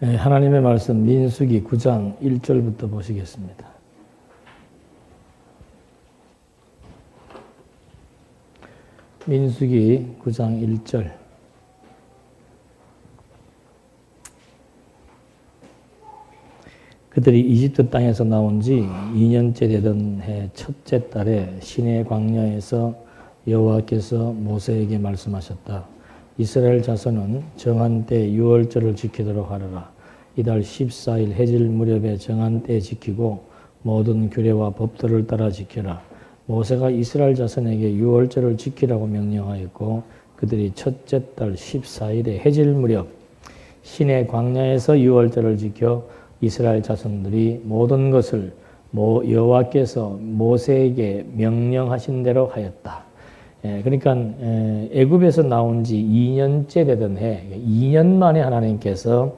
하나님의 말씀 민수기 9장 1절부터 보시겠습니다. 민수기 9장 1절. 그들이 이집트 땅에서 나온 지 2년째 되던 해 첫째 달에 시내 광야에서 여호와께서 모세에게 말씀하셨다. 이스라엘 자손은 정한 때 유월절을 지키도록 하라. 이달 14일 해질 무렵에 정한 때 지키고 모든 규례와 법도를 따라 지켜라. 모세가 이스라엘 자손에게 유월절을 지키라고 명령하였고 그들이 첫째 달 14일에 해질 무렵 시내 광야에서 유월절을 지켜 이스라엘 자손들이 모든 것을 여호와께서 모세에게 명령하신 대로 하였다. 그러니까 애굽에서 나온 지 2년째 되던 해, 2년 만에 하나님께서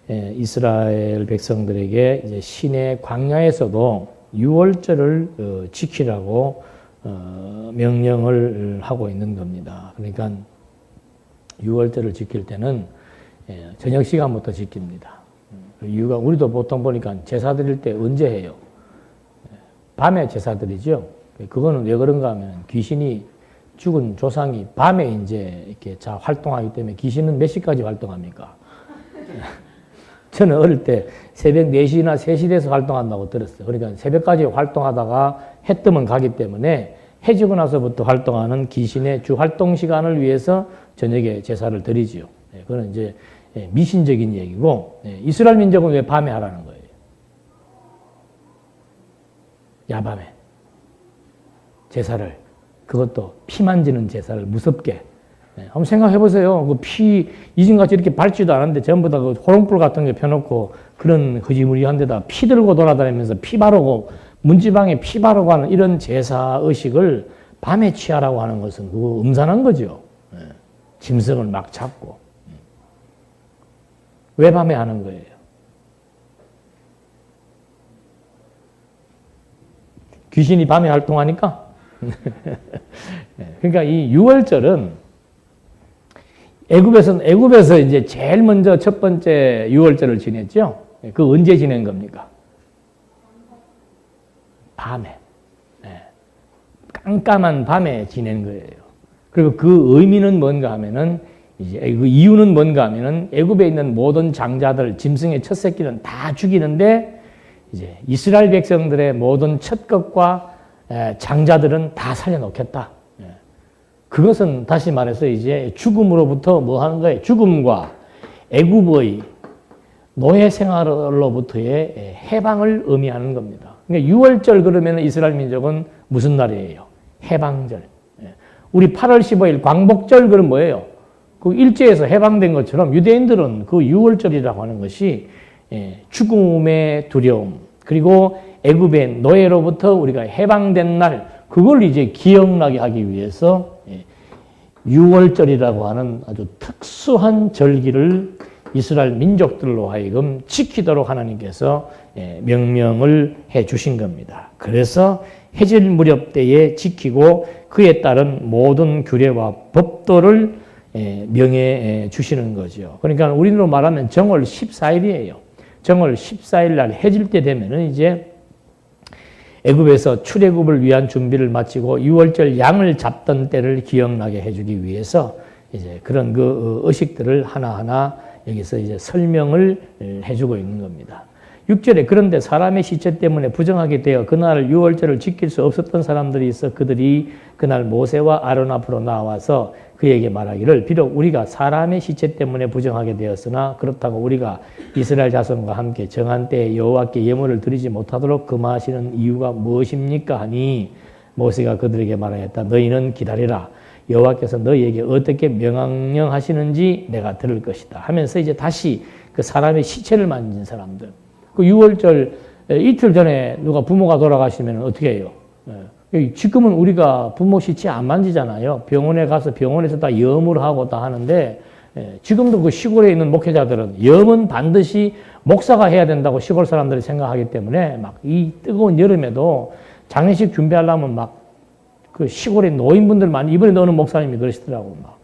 이스라엘 백성들에게 이제 시내 광야에서도 유월절을 지키라고 명령을 하고 있는 겁니다. 그러니까 유월절을 지킬 때는 저녁 시간부터 지킵니다. 이유가 우리도 보통 보니까 제사 드릴 때 언제 해요? 밤에 제사 드리죠. 그거는 왜 그런가 하면 귀신이 죽은 조상이 밤에 이제 이렇게 활동하기 때문에 귀신은 몇 시까지 활동합니까? 저는 어릴 때 새벽 4시나 3시 돼서 활동한다고 들었어요. 그러니까 새벽까지 활동하다가 해 뜨면 가기 때문에 해 지고 나서부터 활동하는 귀신의 주 활동 시간을 위해서 저녁에 제사를 드리지요. 그건 이제 미신적인 얘기고, 이스라엘 민족은 왜 밤에 하라는 거예요? 야밤에 제사를, 그것도 피 만지는 제사를 무섭게. 한번 생각해 보세요. 그 피, 이진같이 이렇게 밟지도 않았는데 전부 다 그 호롱불 같은 게 펴놓고 그런 흐지무리한 데다 피 들고 돌아다니면서 피 바르고 문지방에 피 바르고 하는 이런 제사 의식을 밤에 취하라고 하는 것은 그거 음산한 거죠. 짐승을 막 잡고. 왜 밤에 하는 거예요? 귀신이 밤에 활동하니까? 그러니까 이 유월절은 애굽에서 이제 제일 먼저 첫 번째 유월절을 지냈죠? 그 언제 지낸 겁니까? 밤에. 깜깜한 밤에 지낸 거예요. 그리고 그 의미는 뭔가 하면은 이제 그 이유는 뭔가 하면은 애굽에 있는 모든 장자들, 짐승의 첫 새끼는 다 죽이는데 이제 이스라엘 백성들의 모든 첫 것과 장자들은 다 살려놓겠다. 그것은 다시 말해서 이제 죽음으로부터 뭐 하는 거예요? 죽음과 애굽의 노예 생활로부터의 해방을 의미하는 겁니다. 그러니까 유월절 그러면 이스라엘 민족은 무슨 날이에요? 해방절. 우리 8월 15일 광복절 그럼 뭐예요? 그 일제에서 해방된 것처럼 유대인들은 그 유월절이라고 하는 것이 죽음의 두려움, 그리고 애굽의 노예로부터 우리가 해방된 날, 그걸 이제 기억나게 하기 위해서 유월절이라고 하는 아주 특수한 절기를 이스라엘 민족들로 하여금 지키도록 하나님께서 명령을 해 주신 겁니다. 그래서 해질 무렵 때에 지키고 그에 따른 모든 규례와 법도를 명해 주시는 거죠. 그러니까 우리로 말하면 정월 14일이에요. 정월 14일 날 해질 때 되면은 이제 애굽에서 출애굽을 위한 준비를 마치고 유월절 양을 잡던 때를 기억나게 해주기 위해서 이제 그런 그 의식들을 하나하나 여기서 이제 설명을 해주고 있는 겁니다. 6절에 그런데 사람의 시체 때문에 부정하게 되어 그날 유월절을 지킬 수 없었던 사람들이 있어 그들이 그날 모세와 아론 앞으로 나와서 그에게 말하기를 비록 우리가 사람의 시체 때문에 부정하게 되었으나 그렇다고 우리가 이스라엘 자손과 함께 정한 때에 여호와께 예물을 드리지 못하도록 금하시는 이유가 무엇입니까? 하니 모세가 그들에게 말하였다. 너희는 기다리라. 여호와께서 너희에게 어떻게 명령하시는지 내가 들을 것이다. 하면서 이제 다시 그 사람의 시체를 만진 사람들, 그 유월절 이틀 전에 누가 부모가 돌아가시면 어떻게 해요? 지금은 우리가 부모 시체 안 만지잖아요. 병원에 가서 병원에서 다 염을 하고 다 하는데 지금도 그 시골에 있는 목회자들은 염은 반드시 목사가 해야 된다고 시골 사람들이 생각하기 때문에 막 이 뜨거운 여름에도 장례식 준비하려면 막 그 시골에 노인분들만 이번에 어느 목사님이 그러시더라고. 막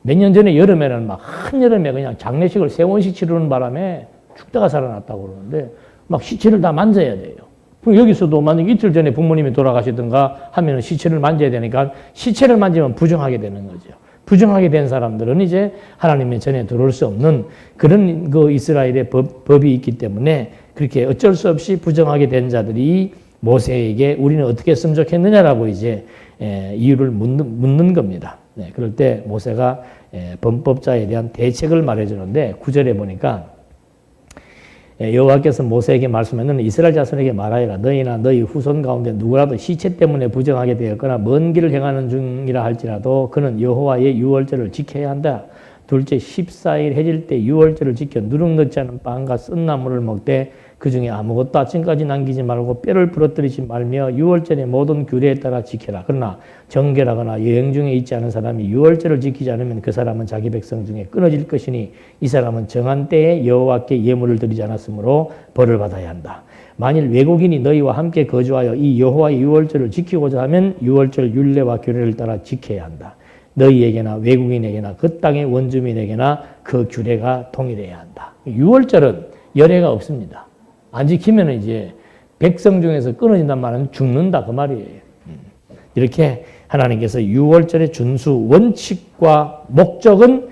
몇 년 전에 여름에는 막 한여름에 그냥 장례식을 3번씩 치르는 바람에 죽다가 살아났다고 그러는데 막 시체를 다 만져야 돼요. 그럼 여기서도 만약 이틀 전에 부모님이 돌아가시든가 하면 시체를 만져야 되니까 시체를 만지면 부정하게 되는 거죠. 부정하게 된 사람들은 이제 하나님의 전에 들어올 수 없는 그런 그 이스라엘의 법이 있기 때문에 그렇게 어쩔 수 없이 부정하게 된 자들이 모세에게 우리는 어떻게 했으면 좋겠느냐라고 이제 이유를 묻는 겁니다. 네, 그럴 때 모세가 범법자에 대한 대책을 말해주는데 9절에 보니까 여호와께서 모세에게 말씀하는 이스라엘 자손에게 말하여라. 너희나 너희 후손 가운데 누구라도 시체 때문에 부정하게 되었거나 먼 길을 행하는 중이라 할지라도 그는 여호와의 유월절을 지켜야 한다. 둘째 14일 해질 때 유월절을 지켜 누룩 넣지 않은 빵과 쓴 나물을 먹되 그 중에 아무것도 아침까지 남기지 말고 뼈를 부러뜨리지 말며 유월절의 모든 규례에 따라 지켜라. 그러나 정결하거나 여행 중에 있지 않은 사람이 유월절을 지키지 않으면 그 사람은 자기 백성 중에 끊어질 것이니 이 사람은 정한 때에 여호와께 예물을 드리지 않았으므로 벌을 받아야 한다. 만일 외국인이 너희와 함께 거주하여 이 여호와의 유월절을 지키고자 하면 유월절 율례와 규례를 따라 지켜야 한다. 너희에게나 외국인에게나 그 땅의 원주민에게나 그 규례가 동일해야 한다. 유월절은 열애가 없습니다. 안 지키면 이제 백성 중에서 끊어진단 말은 죽는다 그 말이에요. 이렇게 하나님께서 유월절의 준수 원칙과 목적은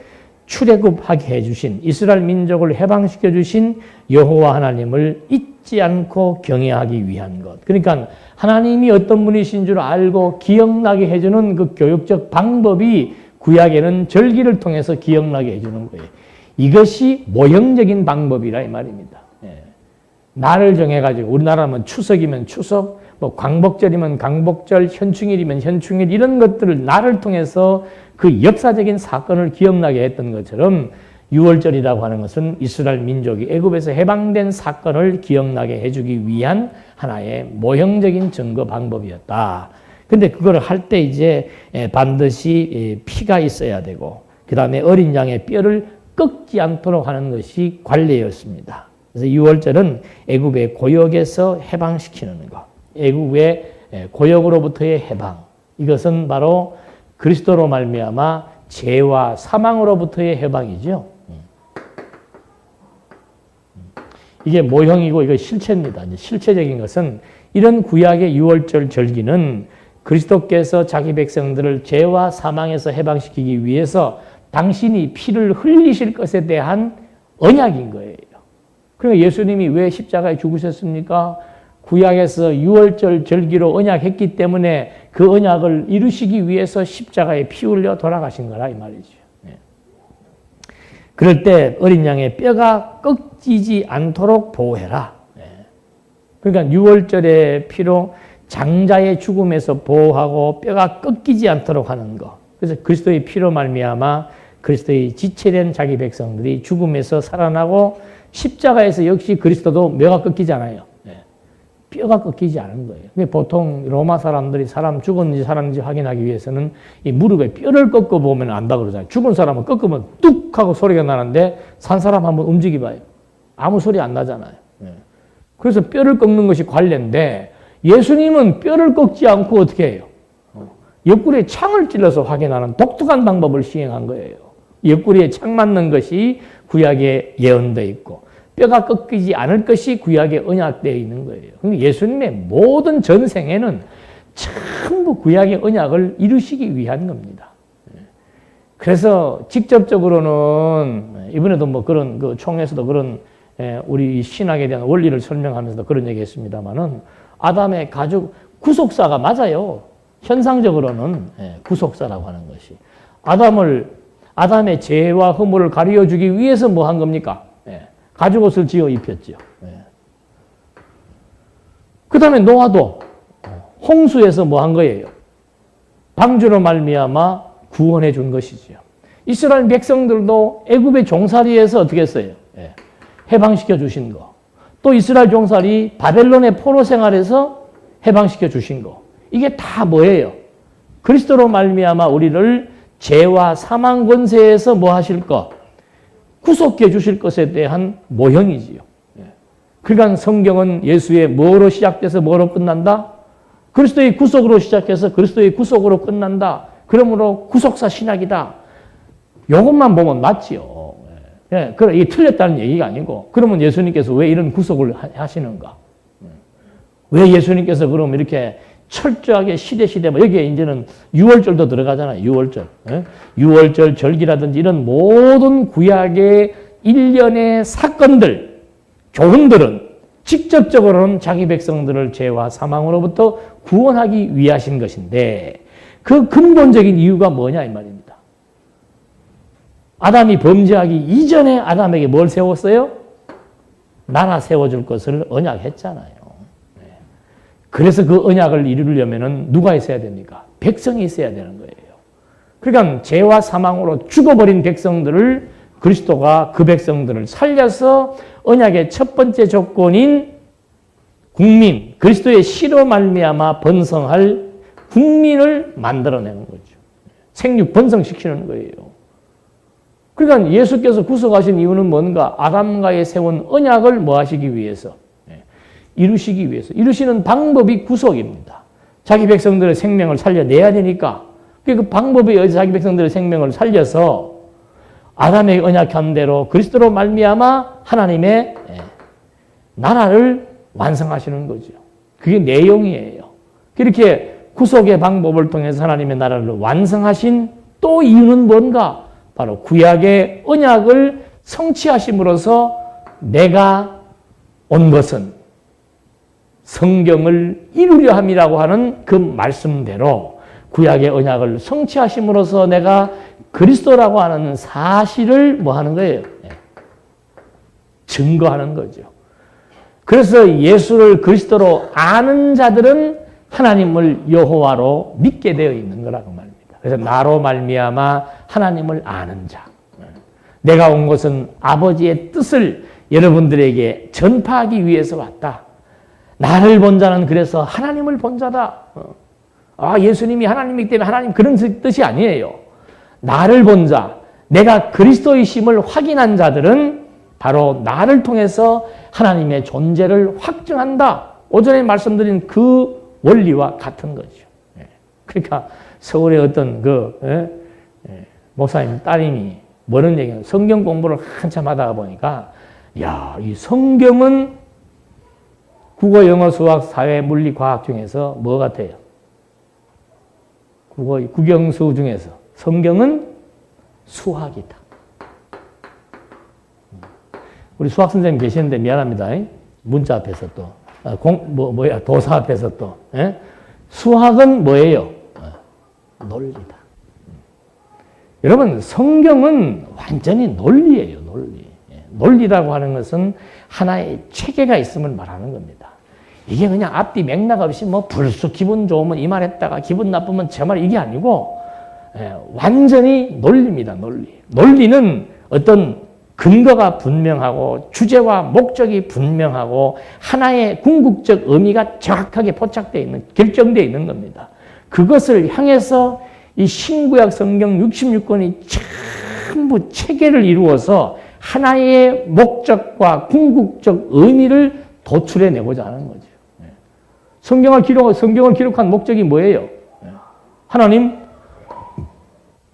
출애굽하게 해주신 이스라엘 민족을 해방시켜 주신 여호와 하나님을 잊지 않고 경외하기 위한 것. 그러니까 하나님이 어떤 분이신 줄 알고 기억나게 해주는 그 교육적 방법이 구약에는 절기를 통해서 기억나게 해주는 거예요. 이것이 모형적인 방법이라 이 말입니다. 날을 정해가지고 우리나라면 추석이면 추석, 뭐 광복절이면 광복절, 현충일이면 현충일 이런 것들을 날을 통해서 그 역사적인 사건을 기억나게 했던 것처럼 유월절이라고 하는 것은 이스라엘 민족이 애굽에서 해방된 사건을 기억나게 해주기 위한 하나의 모형적인 증거 방법이었다. 근데 그걸 할 때 이제 반드시 피가 있어야 되고 그 다음에 어린 양의 뼈를 꺾지 않도록 하는 것이 관례였습니다. 그래서 유월절은 애굽의 고역에서 해방시키는 것. 애굽의 고역으로부터의 해방. 이것은 바로 그리스도로 말미암아 죄와 사망으로부터의 해방이죠. 이게 모형이고 이거 실체입니다. 이제 실체적인 것은 이런 구약의 유월절 절기는 그리스도께서 자기 백성들을 죄와 사망에서 해방시키기 위해서 당신이 피를 흘리실 것에 대한 언약인 거예요. 그러니까 예수님이 왜 십자가에 죽으셨습니까? 구약에서 유월절 절기로 언약했기 때문에 그 언약을 이루시기 위해서 십자가에 피 흘려 돌아가신 거라 이 말이죠. 그럴 때 어린 양의 뼈가 꺾이지 않도록 보호해라. 그러니까 유월절의 피로 장자의 죽음에서 보호하고 뼈가 꺾이지 않도록 하는 것. 그래서 그리스도의 피로 말미암아 그리스도의 지체된 자기 백성들이 죽음에서 살아나고 십자가에서 역시 그리스도도 뼈가 꺾이지 않아요. 뼈가 꺾이지 않은 거예요. 보통 로마 사람들이 사람 죽었는지 살았는지 확인하기 위해서는 이 무릎에 뼈를 꺾어 보면 안다 그러잖아요. 죽은 사람은 꺾으면 뚝 하고 소리가 나는데 산 사람 한번 움직여 봐요. 아무 소리 안 나잖아요. 그래서 뼈를 꺾는 것이 관례인데 예수님은 뼈를 꺾지 않고 어떻게 해요? 옆구리에 창을 찔러서 확인하는 독특한 방법을 시행한 거예요. 옆구리에 창 맞는 것이 구약에 예언되어 있고 뼈가 꺾이지 않을 것이 구약에 언약되어 있는 거예요. 그러니까 예수님의 모든 전생에는 전부 구약의 언약을 이루시기 위한 겁니다. 그래서 직접적으로는 이번에도 뭐 그런 그 총회에서도 그런 우리 신학에 대한 원리를 설명하면서도 그런 얘기했습니다만은 아담의 가족 구속사가 맞아요. 현상적으로는 구속사라고 하는 것이 아담의 죄와 허물을 가려주기 위해서 뭐 한 겁니까? 가죽옷을 지어 입혔죠. 그 다음에 노아도 홍수에서 뭐 한 거예요? 방주로 말미암아 구원해 준 것이죠. 이스라엘 백성들도 애굽의 종살이에서 어떻게 했어요? 해방시켜 주신 거. 또 이스라엘 종살이 바벨론의 포로 생활에서 해방시켜 주신 거. 이게 다 뭐예요? 그리스도로 말미암아 우리를 죄와 사망 권세에서 뭐 하실 것? 구속해 주실 것에 대한 모형이지요. 그러니까 성경은 예수의 뭐로 시작돼서 뭐로 끝난다? 그리스도의 구속으로 시작해서 그리스도의 구속으로 끝난다. 그러므로 구속사 신학이다. 이것만 보면 맞지요. 예, 그래, 이게 틀렸다는 얘기가 아니고, 그러면 예수님께서 왜 이런 구속을 하시는가? 왜 예수님께서 그럼 이렇게 철저하게 시대, 여기에 이제는 유월절도 들어가잖아요, 유월절. 예? 유월절, 절기라든지 이런 모든 구약의 일련의 사건들, 교훈들은 직접적으로는 자기 백성들을 죄와 사망으로부터 구원하기 위하신 것인데, 그 근본적인 이유가 뭐냐, 이 말입니다. 아담이 범죄하기 이전에 아담에게 뭘 세웠어요? 나라 세워줄 것을 언약했잖아요. 그래서 그 언약을 이루려면 누가 있어야 됩니까? 백성이 있어야 되는 거예요. 그러니까 죄와 사망으로 죽어버린 백성들을 그리스도가 그 백성들을 살려서 언약의 첫 번째 조건인 국민, 그리스도의 씨로 말미암아 번성할 국민을 만들어내는 거죠. 생육 번성시키는 거예요. 그러니까 예수께서 구속하신 이유는 뭔가? 아담과의 세운 언약을 뭐 하시기 위해서? 이루시기 위해서. 이루시는 방법이 구속입니다. 자기 백성들의 생명을 살려내야 되니까 그 방법에 의해서 자기 백성들의 생명을 살려서 아담의 언약한 대로 그리스도로 말미암아 하나님의 나라를 완성하시는 거죠. 그게 내용이에요. 그렇게 구속의 방법을 통해서 하나님의 나라를 완성하신 또 이유는 뭔가? 바로 구약의 언약을 성취하심으로써 내가 온 것은 성경을 이루려 함이라고 하는 그 말씀대로 구약의 언약을 성취하심으로써 내가 그리스도라고 하는 사실을 뭐 하는 거예요? 증거하는 거죠. 그래서 예수를 그리스도로 아는 자들은 하나님을 여호와로 믿게 되어 있는 거라고 말입니다. 그래서 나로 말미암아 하나님을 아는 자. 내가 온 것은 아버지의 뜻을 여러분들에게 전파하기 위해서 왔다. 나를 본 자는 그래서 하나님을 본 자다. 예수님이 하나님이기 때문에 하나님 그런 뜻이 아니에요. 나를 본 자, 내가 그리스도이심을 확인한 자들은 바로 나를 통해서 하나님의 존재를 확증한다. 오전에 말씀드린 그 원리와 같은 거죠. 그러니까 서울의 어떤 목사님 따님이 뭐는 얘기예요. 성경 공부를 한참 하다가 보니까 이 성경은 국어, 영어, 수학, 사회, 물리, 과학 중에서 뭐 같아요? 국영수 중에서 성경은 수학이다. 우리 수학 선생님 계시는데 미안합니다. 문자 앞에서 또 도사 앞에서 또 수학은 뭐예요? 논리다. 여러분 성경은 완전히 논리예요. 논리. 논리라고 하는 것은 하나의 체계가 있음을 말하는 겁니다. 이게 그냥 앞뒤 맥락 없이 불쑥 기분 좋으면 이 말 했다가 기분 나쁘면 저 말 이게 아니고 완전히 논리입니다. 논리. 논리는 어떤 근거가 분명하고 주제와 목적이 분명하고 하나의 궁극적 의미가 정확하게 포착되어 있는, 결정되어 있는 겁니다. 그것을 향해서 이 신구약 성경 66권이 전부 체계를 이루어서 하나의 목적과 궁극적 의미를 도출해내고자 하는 거죠. 성경을 기록한 목적이 뭐예요? 하나님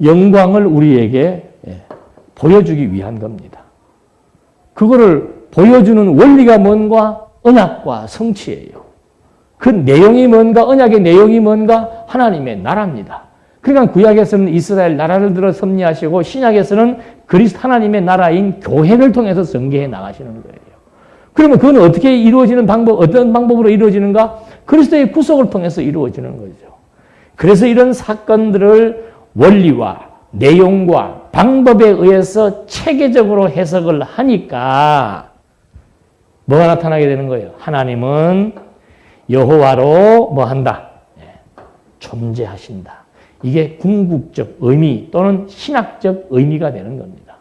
영광을 우리에게 보여주기 위한 겁니다. 그거를 보여주는 원리가 뭔가? 언약과 성취예요. 그 내용이 뭔가? 언약의 내용이 뭔가? 하나님의 나라입니다. 그러니까 구약에서는 이스라엘 나라를 들어 섭리하시고 신약에서는 그리스도 하나님의 나라인 교회를 통해서 전개해 나가시는 거예요. 그러면 그건 어떻게 이루어지는 방법, 어떤 방법으로 이루어지는가? 그리스도의 구속을 통해서 이루어지는 거죠. 그래서 이런 사건들을 원리와 내용과 방법에 의해서 체계적으로 해석을 하니까 뭐가 나타나게 되는 거예요? 하나님은 여호와로 뭐 한다? 존재하신다. 이게 궁극적 의미 또는 신학적 의미가 되는 겁니다.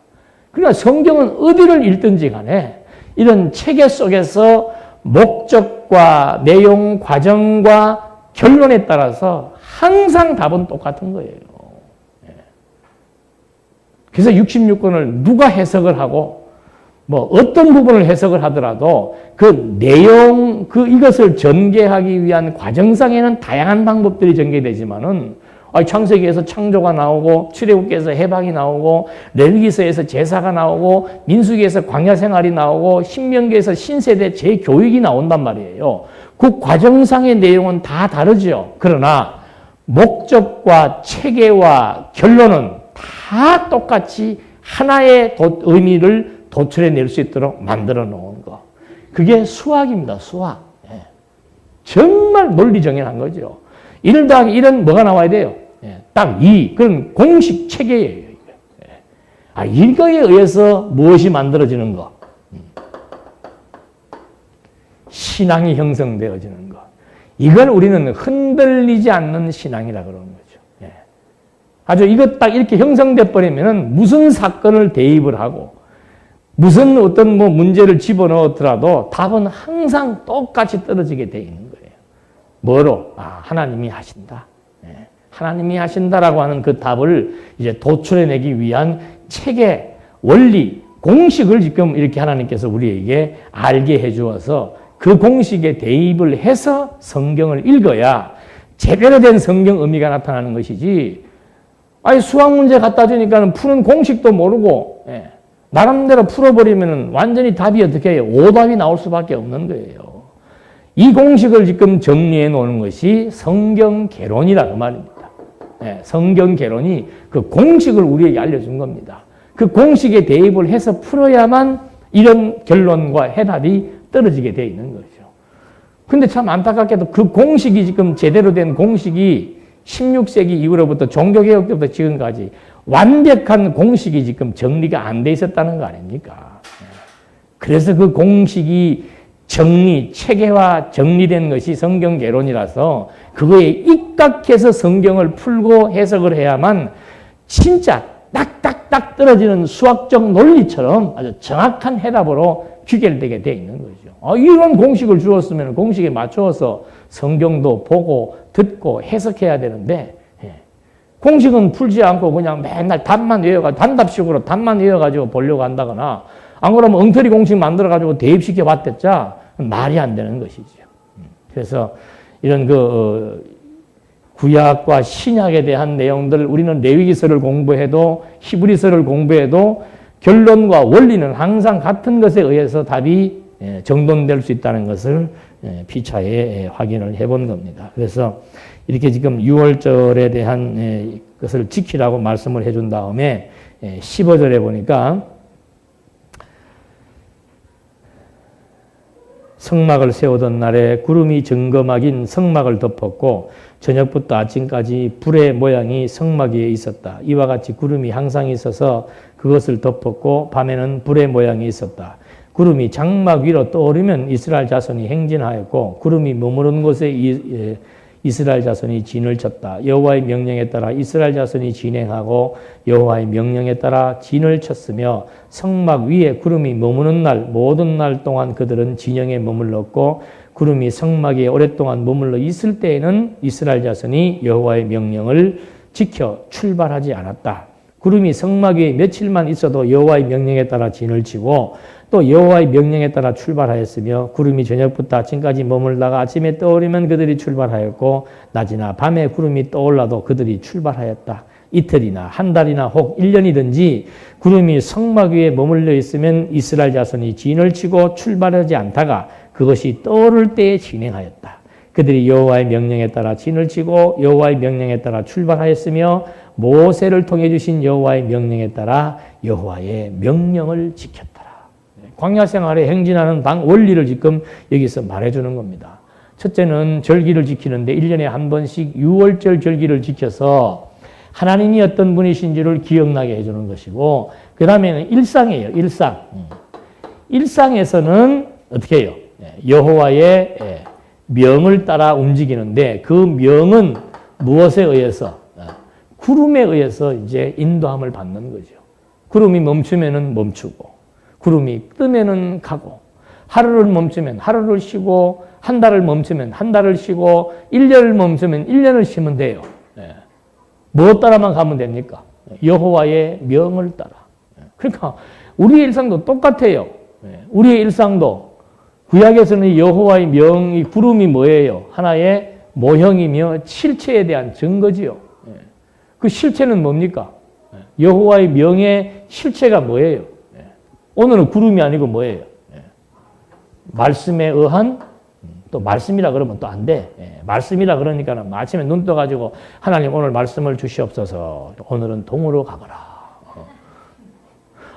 그러니까 성경은 어디를 읽든지 간에 이런 체계 속에서 목적과 내용, 과정과 결론에 따라서 항상 답은 똑같은 거예요. 그래서 66권을 누가 해석을 하고 어떤 부분을 해석을 하더라도 그 내용, 이것을 전개하기 위한 과정상에는 다양한 방법들이 전개되지만은 창세기에서 창조가 나오고 출애굽기에서 해방이 나오고 레위기서에서 제사가 나오고 민수기에서 광야 생활이 나오고 신명기에서 신세대 재교육이 나온단 말이에요. 그 과정상의 내용은 다 다르죠. 그러나 목적과 체계와 결론은 다 똑같이 하나의 의미를 도출해낼 수 있도록 만들어 놓은 거. 그게 수학입니다. 수학. 정말 논리 정연한 거죠. 1 더하기 1은 뭐가 나와야 돼요? 딱 2. 그런 공식 체계예요. 이거에 의해서 무엇이 만들어지는 거? 신앙이 형성되어지는 것. 이걸 우리는 흔들리지 않는 신앙이라 그러는 거죠. 아주 이것 딱 이렇게 형성돼 버리면은 무슨 사건을 대입을 하고 무슨 어떤 문제를 집어넣더라도 답은 항상 똑같이 떨어지게 돼 있는 거예요. 뭐로? 하나님이 하신다. 하나님이 하신다라고 하는 그 답을 이제 도출해내기 위한 체계, 원리, 공식을 지금 이렇게 하나님께서 우리에게 알게 해 주어서 그 공식에 대입을 해서 성경을 읽어야 제대로 된 성경 의미가 나타나는 것이지, 수학 문제 갖다 주니까 푸는 공식도 모르고, 나름대로 풀어버리면 완전히 답이 어떻게 해요? 오답이 나올 수밖에 없는 거예요. 이 공식을 지금 정리해 놓는 것이 성경 개론이라 그 말입니다. 성경 개론이 그 공식을 우리에게 알려준 겁니다. 그 공식에 대입을 해서 풀어야만 이런 결론과 해답이 떨어지게 되어 있는 거죠. 근데 참 안타깝게도 그 공식이 지금 제대로 된 공식이 16세기 이후로부터 종교개혁 때부터 지금까지 완벽한 공식이 지금 정리가 안 돼 있었다는 거 아닙니까? 그래서 그 공식이 체계화 정리된 것이 성경개론이라서 그거에 입각해서 성경을 풀고 해석을 해야만 진짜 딱딱딱 떨어지는 수학적 논리처럼 아주 정확한 해답으로 귀결되게 돼 있는 거죠. 이런 공식을 주었으면 공식에 맞추어서 성경도 보고 듣고 해석해야 되는데, 공식은 풀지 않고 그냥 맨날 답만 외워가지고 단답식으로 답만 외워가지고 보려고 한다거나, 안 그러면 엉터리 공식 만들어가지고 대입시켜 봤댔자 말이 안 되는 것이죠. 그래서 이런 구약과 신약에 대한 내용들, 우리는 레위기서를 공부해도 히브리서를 공부해도 결론과 원리는 항상 같은 것에 의해서 답이 정돈될 수 있다는 것을 피차에 확인을 해본 겁니다. 그래서 이렇게 지금 6월절에 대한 것을 지키라고 말씀을 해준 다음에 15절에 보니까 성막을 세우던 날에 구름이 정거막인 성막을 덮었고 저녁부터 아침까지 불의 모양이 성막 위에 있었다. 이와 같이 구름이 항상 있어서 그것을 덮었고 밤에는 불의 모양이 있었다. 구름이 장막 위로 떠오르면 이스라엘 자손이 행진하였고 구름이 머무른 곳에 이스라엘 자손이 진을 쳤다. 여호와의 명령에 따라 이스라엘 자손이 진행하고 여호와의 명령에 따라 진을 쳤으며 성막 위에 구름이 머무는 날 모든 날 동안 그들은 진영에 머물렀고 구름이 성막 위에 오랫동안 머물러 있을 때에는 이스라엘 자손이 여호와의 명령을 지켜 출발하지 않았다. 구름이 성막 위에 며칠만 있어도 여호와의 명령에 따라 진을 치고 또 여호와의 명령에 따라 출발하였으며 구름이 저녁부터 아침까지 머물다가 아침에 떠오르면 그들이 출발하였고 낮이나 밤에 구름이 떠올라도 그들이 출발하였다. 이틀이나 한 달이나 혹 1년이든지 구름이 성막 위에 머물러 있으면 이스라엘 자손이 진을 치고 출발하지 않다가 그것이 떠오를 때에 진행하였다. 그들이 여호와의 명령에 따라 진을 치고 여호와의 명령에 따라 출발하였으며 모세를 통해 주신 여호와의 명령에 따라 여호와의 명령을 지켰다. 광야 생활에 행진하는 원리를 지금 여기서 말해주는 겁니다. 첫째는 절기를 지키는데 1년에 한 번씩 6월절 절기를 지켜서 하나님이 어떤 분이신지를 기억나게 해주는 것이고 그 다음에는 일상이에요. 일상. 일상에서는 어떻게 해요? 여호와의 명을 따라 움직이는데 그 명은 무엇에 의해서? 구름에 의해서 이제 인도함을 받는 거죠. 구름이 멈추면은 멈추고 구름이 뜨면은 가고 하루를 멈추면 하루를 쉬고 한 달을 멈추면 한 달을 쉬고 1년을 멈추면 1년을 쉬면 돼요. 무엇 따라만 가면 됩니까? 여호와의 명을 따라. 그러니까 우리의 일상도 똑같아요. 우리의 일상도 구약에서는 여호와의 명이 구름이 뭐예요? 하나의 모형이며 실체에 대한 증거지요. 그 실체는 뭡니까? 여호와의 명의 실체가 뭐예요? 오늘은 구름이 아니고 뭐예요? 말씀에 의한, 또 말씀이라 그러면 또 안 돼. 말씀이라 그러니까 아침에 눈 떠가지고 하나님 오늘 말씀을 주시옵소서. 오늘은 동으로 가거라.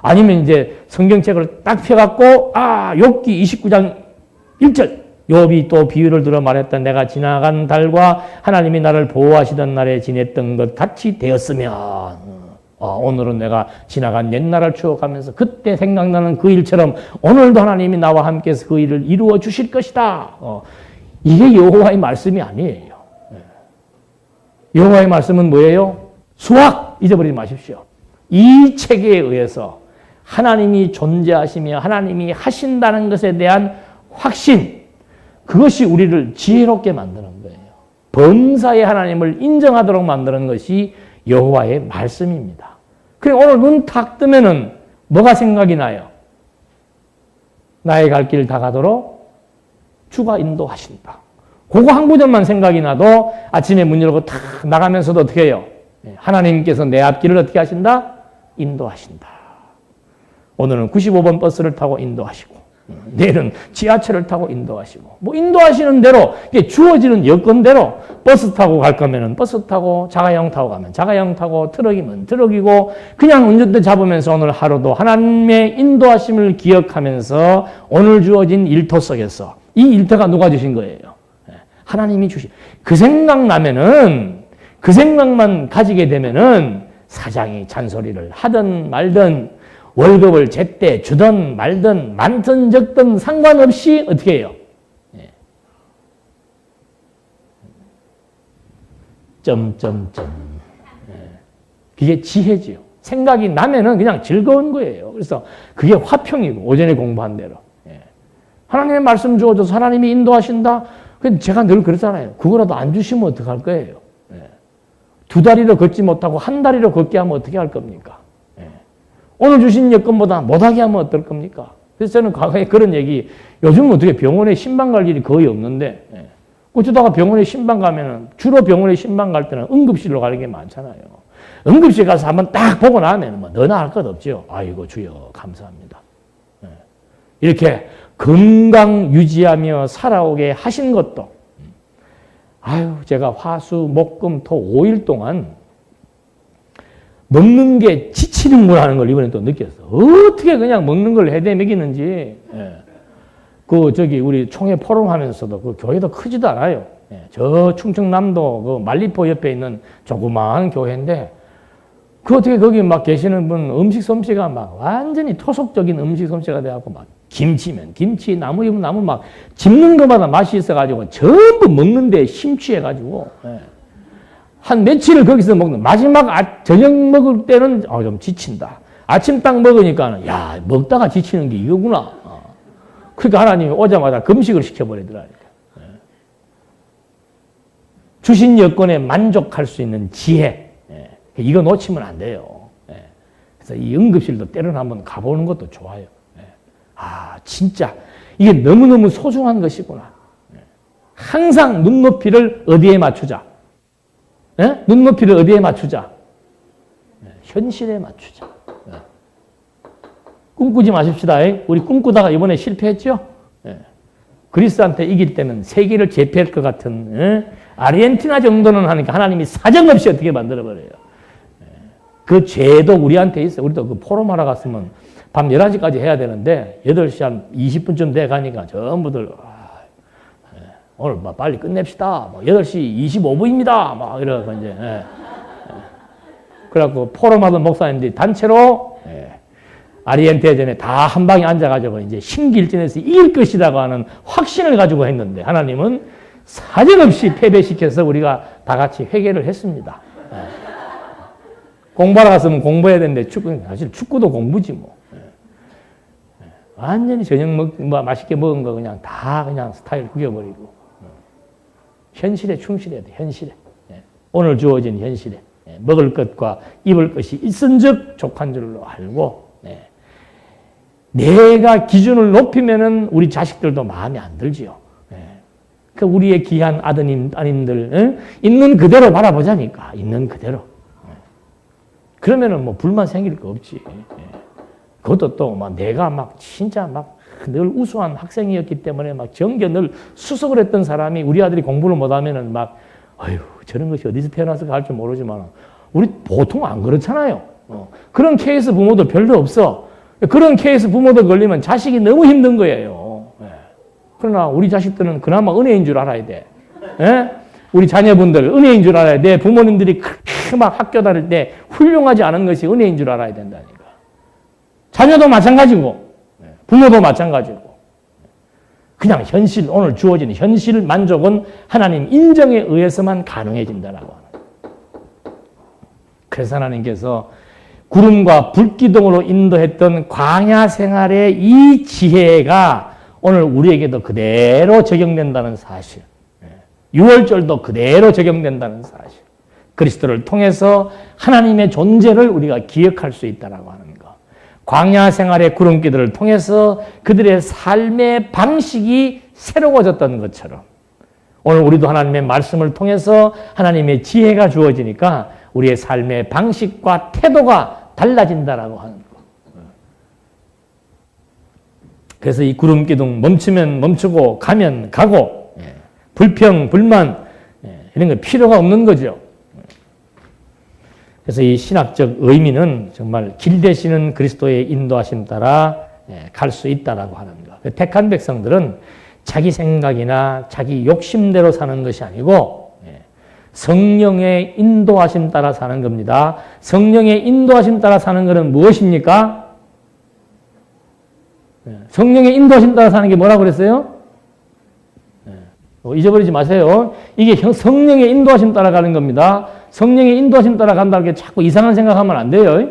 아니면 이제 성경책을 딱 펴갖고 욥기 29장 1절 욥이 또 비유를 들어 말했던 내가 지나간 달과 하나님이 나를 보호하시던 날에 지냈던 것 같이 되었으면 오늘은 내가 지나간 옛날을 추억하면서 그때 생각나는 그 일처럼 오늘도 하나님이 나와 함께해서 그 일을 이루어 주실 것이다. 이게 여호와의 말씀이 아니에요. 여호와의 말씀은 뭐예요? 수학 잊어버리지 마십시오. 이 체계에 의해서 하나님이 존재하시며 하나님이 하신다는 것에 대한 확신, 그것이 우리를 지혜롭게 만드는 거예요. 범사의 하나님을 인정하도록 만드는 것이 여호와의 말씀입니다. 그래 오늘 눈 탁 뜨면은 뭐가 생각이 나요? 나의 갈 길 다 가도록 주가 인도하신다. 그거 한 구절만 생각이 나도 아침에 문 열고 탁 나가면서도 어떻게 해요? 하나님께서 내 앞길을 어떻게 하신다? 인도하신다. 오늘은 95번 버스를 타고 인도하시고 내일은 지하철을 타고 인도하시고 뭐 인도하시는 대로 주어지는 여건대로 버스 타고 갈 거면은 버스 타고 자가용 타고 가면 자가용 타고 트럭이면 트럭이고 그냥 운전대 잡으면서 오늘 하루도 하나님의 인도하심을 기억하면서 오늘 주어진 일터 속에서 이 일터가 누가 주신 거예요? 하나님이 주신. 그 생각나면은 그 생각만 가지게 되면은 사장이 잔소리를 하든 말든 월급을 제때 주든 말든 많든 적든 상관없이 어떻게 해요? 점점점. 그게 지혜지요. 생각이 나면은 그냥 즐거운 거예요. 그래서 그게 화평이고 오전에 공부한 대로. 하나님의 말씀 주어져서 하나님이 인도하신다? 제가 늘 그러잖아요. 그거라도 안 주시면 어떡할 거예요? 2다리로 걷지 못하고 1다리로 걷게 하면 어떻게 할 겁니까? 오늘 주신 여건보다 못하게 하면 어떨 겁니까? 그래서 저는 과거에 그런 얘기, 요즘은 어떻게 병원에 신방 갈 일이 거의 없는데, 어쩌다가 병원에 신방 가면은, 주로 병원에 신방 갈 때는 응급실로 가는 게 많잖아요. 응급실 가서 한번 딱 보고 나면 뭐 더 나을 것 없죠. 아이고, 주여, 감사합니다. 이렇게 건강 유지하며 살아오게 하신 것도, 제가 화, 수, 목, 금, 토 5일 동안 먹는 게 지치는구나 하는 걸 이번에 또 느꼈어. 어떻게 그냥 먹는 걸 해대 먹이는지. 우리 총회 포럼 하면서도 그 교회도 크지도 않아요. 저 충청남도 그 말리포 옆에 있는 조그마한 교회인데, 그 어떻게 거기 막 계시는 분 음식 솜씨가 막 완전히 토속적인 음식 솜씨가 돼갖고 막 김치면 김치, 나무이면 나무 막 집는 것마다 맛이 있어가지고 전부 먹는데 심취해가지고. 한 며칠을 거기서 먹는, 마지막 저녁 먹을 때는 좀 지친다. 아침 딱 먹으니까 야, 먹다가 지치는 게 이거구나. 그러니까 하나님이 오자마자 금식을 시켜버리더라니까. 주신 여건에 만족할 수 있는 지혜. 이거 놓치면 안 돼요. 그래서 이 응급실도 때로는 한번 가보는 것도 좋아요. 진짜 이게 너무너무 소중한 것이구나. 항상 눈높이를 어디에 맞추자? 눈높이를 어디에 맞추자? 현실에 맞추자. 꿈꾸지 마십시다. 우리 꿈꾸다가 이번에 실패했죠? 그리스한테 이길 때는 세계를 제패할 것 같은 아르헨티나 정도는 하니까 하나님이 사정없이 어떻게 만들어버려요. 그 죄도 우리한테 있어요. 우리도 그 포럼하러 갔으면 밤 11시까지 해야 되는데 8시 한 20분쯤 돼 가니까 전부들 오늘 막 빨리 끝냅시다. 8시 25분입니다. 막 이러고 이제. 그래갖고 포럼하던 목사님들이 단체로 아리엔테전에 다 한 방에 앉아가지고 이제 신기일전에서 이길 것이라고 하는 확신을 가지고 했는데 하나님은 사정없이 패배시켜서 우리가 다 같이 회개를 했습니다. 공부하러 갔으면 공부해야 되는데 사실 축구도 공부지 뭐. 완전히 저녁 맛있게 먹은 거 그냥 다 그냥 스타일 구겨버리고. 현실에 충실해야 돼, 현실에. 오늘 주어진 현실에. 먹을 것과 입을 것이 있은즉 족한 줄로 알고, 내가 기준을 높이면은 우리 자식들도 마음에 안 들지요. 그 우리의 귀한 아드님, 따님들, 있는 그대로 바라보자니까, 있는 그대로. 그러면은 뭐 불만 생길 거 없지. 그것도 또 막 내가 막 진짜 막 늘 우수한 학생이었기 때문에 막 전교 늘 수석을 했던 사람이 우리 아들이 공부를 못하면은 막 아유 저런 것이 어디서 태어나서 할 줄 모르지만 우리 보통 안 그렇잖아요. 그런 케이스 부모도 별로 없어. 그런 케이스 부모도 걸리면 자식이 너무 힘든 거예요. 그러나 우리 자식들은 그나마 은혜인 줄 알아야 돼. 우리 자녀분들 은혜인 줄 알아야 돼. 부모님들이 그렇게 막 학교 다닐 때 훌륭하지 않은 것이 은혜인 줄 알아야 된다니까. 자녀도 마찬가지고 부모도 마찬가지고 그냥 현실, 오늘 주어진 현실 만족은 하나님 인정에 의해서만 가능해진다라고 하는 거예요. 그래서 하나님께서 구름과 불기둥으로 인도했던 광야 생활의 이 지혜가 오늘 우리에게도 그대로 적용된다는 사실. 6월절도 그대로 적용된다는 사실. 그리스도를 통해서 하나님의 존재를 우리가 기억할 수 있다라고 하는 것. 광야 생활의 구름기들을 통해서 그들의 삶의 방식이 새로워졌던 것처럼 오늘 우리도 하나님의 말씀을 통해서 하나님의 지혜가 주어지니까 우리의 삶의 방식과 태도가 달라진다라고 하는 것. 그래서 이 구름기둥 멈추면 멈추고 가면 가고 불평, 불만 이런 거 필요가 없는 거죠. 그래서 이 신학적 의미는 정말 길 되시는 그리스도의 인도하심 따라 갈 수 있다라고 하는 것. 택한 백성들은 자기 생각이나 자기 욕심대로 사는 것이 아니고 성령의 인도하심 따라 사는 겁니다. 성령의 인도하심 따라 사는 것은 무엇입니까? 성령의 인도하심 따라 사는 게 뭐라고 그랬어요? 잊어버리지 마세요. 이게 성령의 인도하심 따라 가는 겁니다. 성령의 인도하심 따라 간다는 게 자꾸 이상한 생각하면 안 돼요.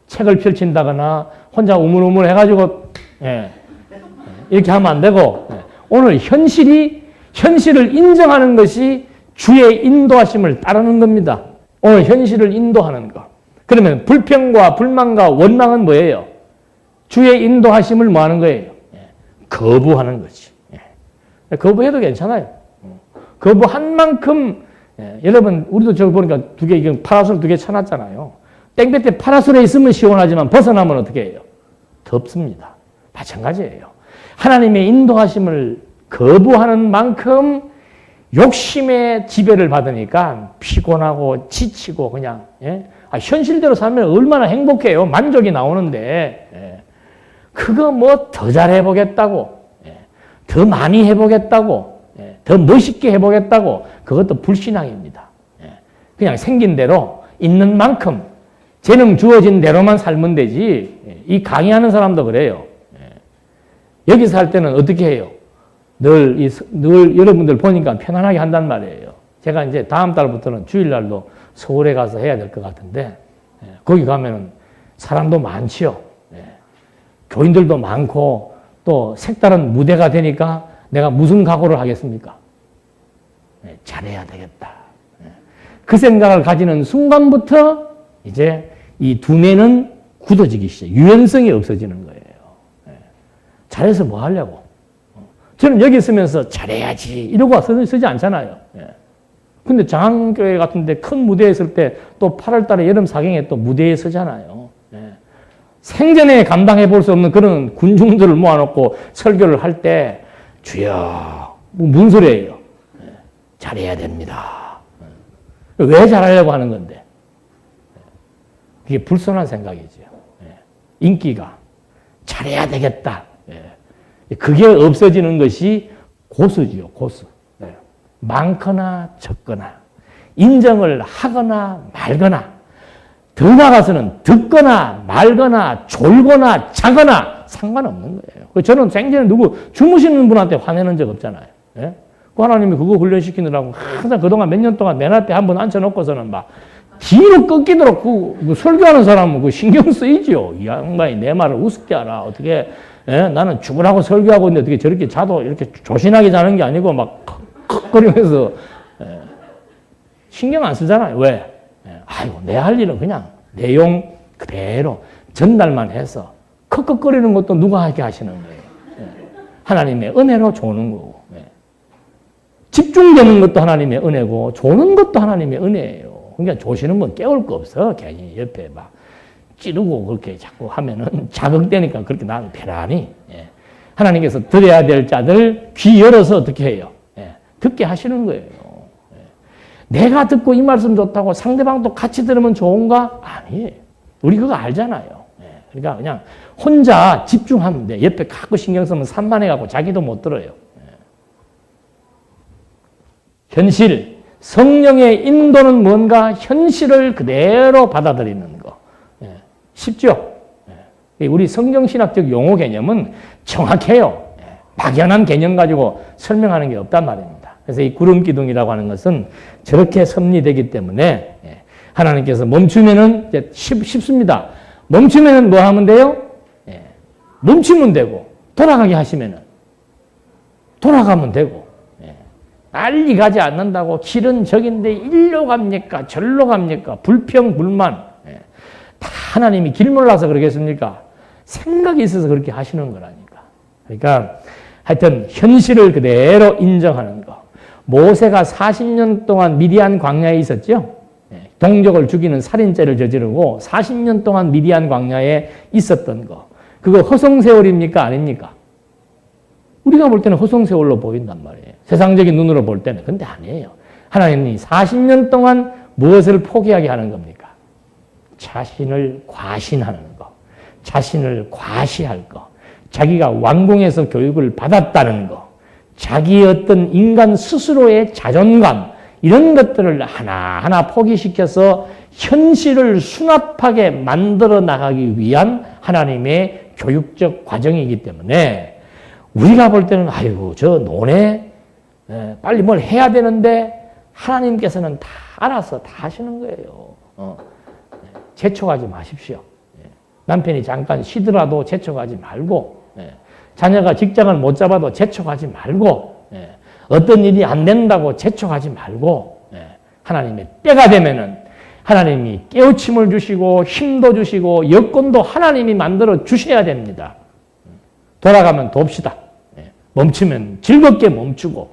책을 펼친다거나 혼자 우물우물 해가지고 이렇게 하면 안 되고 오늘 현실을 인정하는 것이 주의 인도하심을 따르는 겁니다. 오늘 현실을 인도하는 것. 그러면 불평과 불만과 원망은 뭐예요? 주의 인도하심을 뭐 하는 거예요? 거부하는 거지. 거부해도 괜찮아요. 거부한 만큼 여러분 우리도 저기 보니까 파라솔 2개 쳐놨잖아요. 땡볕에 파라솔에 있으면 시원하지만 벗어나면 어떻게 해요? 덥습니다. 마찬가지예요. 하나님의 인도하심을 거부하는 만큼 욕심의 지배를 받으니까 피곤하고 지치고 그냥 현실대로 살면 얼마나 행복해요. 만족이 나오는데 그거 뭐 더 잘해보겠다고 더 많이 해보겠다고 더 멋있게 해보겠다고 그것도 불신앙입니다. 그냥 생긴 대로 있는 만큼 재능 주어진 대로만 살면 되지. 이 강의하는 사람도 그래요. 여기서 할 때는 어떻게 해요? 늘 여러분들 보니까 편안하게 한단 말이에요. 제가 이제 다음 달부터는 주일날도 서울에 가서 해야 될 것 같은데 거기 가면은 사람도 많지요. 교인들도 많고 또 색다른 무대가 되니까 내가 무슨 각오를 하겠습니까? 잘해야 되겠다. 그 생각을 가지는 순간부터 이제 이 두뇌는 굳어지기 시작. 유연성이 없어지는 거예요. 잘해서 뭐 하려고? 저는 여기 있으면서 잘해야지 이러고 쓰지 않잖아요. 근데 장안교회 같은 데 큰 무대에 있을 때 또 8월 달에 여름 사경에 또 무대에 서잖아요. 생전에 감당해 볼 수 없는 그런 군중들을 모아놓고 설교를 할 때 주여 무슨 소리예요? 잘해야 됩니다. 왜 잘하려고 하는 건데? 그게 불손한 생각이죠. 인기가 잘해야 되겠다. 그게 없어지는 것이 고수지요. 고수. 많거나 적거나 인정을 하거나 말거나 더 나아가서는 듣거나 말거나 졸거나 자거나 상관없는 거예요. 저는 생전에 주무시는 분한테 화내는 적 없잖아요. 그 하나님이 그거 훈련시키느라고 항상 그동안 몇 년 동안 맨 앞에 한번 앉혀놓고서는 막 뒤로 꺾이도록 그 설교하는 사람은 그 신경 쓰이죠. 이 양반이 내 말을 우습게 알아. 어떻게 나는 죽으라고 설교하고 있는데 어떻게 저렇게 자도 이렇게 조신하게 자는 게 아니고 막 컥거리면서 신경 안 쓰잖아요. 왜? 아이고 내 할 일은 그냥 내용 그대로 전달만 해서 컥컥거리는 것도 누가 하게 하시는 거예요. 하나님의 은혜로 조는 거고 집중되는 것도 하나님의 은혜고 조는 것도 하나님의 은혜예요. 그러니까 조시는 분 깨울 거 없어. 괜히 옆에 막 찌르고 그렇게 자꾸 하면은 자극되니까 그렇게 나는 편안히. 예. 하나님께서 들어야 될 자들 귀 열어서 어떻게 해요? 예. 듣게 하시는 거예요. 예. 내가 듣고 이 말씀 좋다고 상대방도 같이 들으면 좋은가? 아니에요. 우리 그거 알잖아요. 예. 그러니까 그냥 혼자 집중하면 돼. 옆에 가끔 신경 쓰면 산만해갖고 자기도 못 들어요. 예. 현실, 성령의 인도는 뭔가 현실을 그대로 받아들이는 거. 예. 쉽죠? 예. 우리 성경신학적 용어 개념은 정확해요. 예. 막연한 개념 가지고 설명하는 게 없단 말입니다. 그래서 이 구름기둥이라고 하는 것은 저렇게 섭리되기 때문에 예. 하나님께서 멈추면은 이제 쉽습니다. 멈추면은 뭐 하면 돼요? 예. 멈추면 되고 돌아가게 하시면은 돌아가면 되고 예. 빨리 가지 않는다고 길은 저긴데 일로 갑니까? 절로 갑니까? 불평불만 예. 다 하나님이 길 몰라서 그러겠습니까? 생각이 있어서 그렇게 하시는 거라니까. 그러니까 하여튼 현실을 그대로 인정하는 거. 모세가 40년 동안 미디안 광야에 있었죠. 동족을 죽이는 살인죄를 저지르고 40년 동안 미디안 광야에 있었던 거. 그거 허송세월입니까? 아닙니까? 우리가 볼 때는 허송세월로 보인단 말이에요. 세상적인 눈으로 볼 때는. 근데 아니에요. 하나님이 40년 동안 무엇을 포기하게 하는 겁니까? 자신을 과신하는 거. 자신을 과시할 거. 자기가 왕궁에서 교육을 받았다는 거. 자기 어떤 인간 스스로의 자존감. 이런 것들을 하나하나 포기시켜서 현실을 수납하게 만들어 나가기 위한 하나님의 교육적 과정이기 때문에 우리가 볼 때는 아이고 저 노네 빨리 뭘 해야 되는데 하나님께서는 다 알아서 다 하시는 거예요. 재촉하지 마십시오. 남편이 잠깐 쉬더라도 재촉하지 말고 자녀가 직장을 못 잡아도 재촉하지 말고 어떤 일이 안 된다고 재촉하지 말고 하나님의 때가 되면은 하나님이 깨우침을 주시고 힘도 주시고 여건도 하나님이 만들어 주셔야 됩니다. 돌아가면 돕시다. 멈추면 즐겁게 멈추고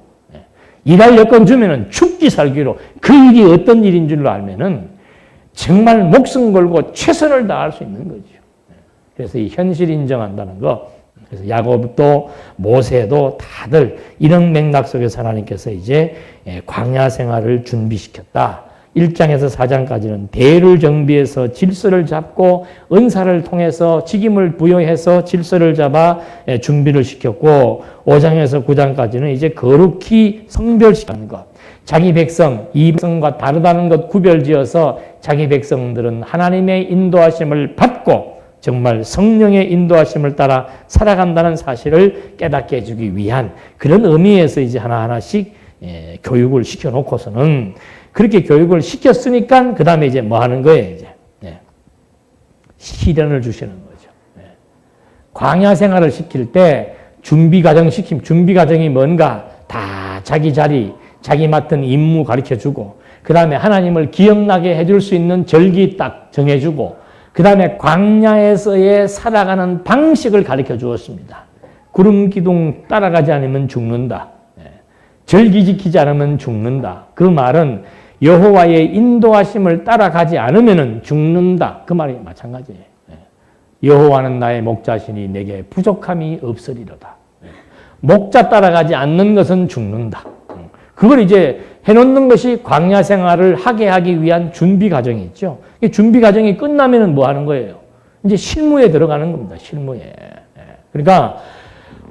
일할 여건 주면은 죽기 살기로 그 일이 어떤 일인 줄로 알면은 정말 목숨 걸고 최선을 다할 수 있는 거죠. 그래서 이 현실 인정한다는 거. 그래서 야곱도 모세도 다들 이런 맥락 속에서 하나님께서 이제 광야 생활을 준비시켰다. 1장에서 4장까지는 대를 정비해서 질서를 잡고 은사를 통해서 직임을 부여해서 질서를 잡아 준비를 시켰고 5장에서 9장까지는 이제 거룩히 성별시키는 것. 자기 백성, 이 백성과 다르다는 것 구별지어서 자기 백성들은 하나님의 인도하심을 받고 정말 성령의 인도하심을 따라 살아간다는 사실을 깨닫게 해주기 위한 그런 의미에서 이제 하나하나씩 교육을 시켜놓고서는 그렇게 교육을 시켰으니까 그 다음에 이제 뭐 하는 거예요, 이제. 시련을 주시는 거죠. 광야 생활을 시킬 때 준비 과정이 뭔가 다 자기 자리, 자기 맡은 임무 가르쳐 주고 그 다음에 하나님을 기억나게 해줄 수 있는 절기 딱 정해주고 그 다음에 광야에서의 살아가는 방식을 가르쳐 주었습니다. 구름 기둥 따라가지 않으면 죽는다. 절기 지키지 않으면 죽는다. 그 말은 여호와의 인도하심을 따라가지 않으면 죽는다. 그 말이 마찬가지예요. 여호와는 나의 목자시니 내게 부족함이 없으리로다. 목자 따라가지 않는 것은 죽는다. 그걸 이제 해놓는 것이 광야 생활을 하게 하기 위한 준비 과정이 있죠. 준비 과정이 끝나면은 뭐 하는 거예요? 이제 실무에 들어가는 겁니다. 실무에. 그러니까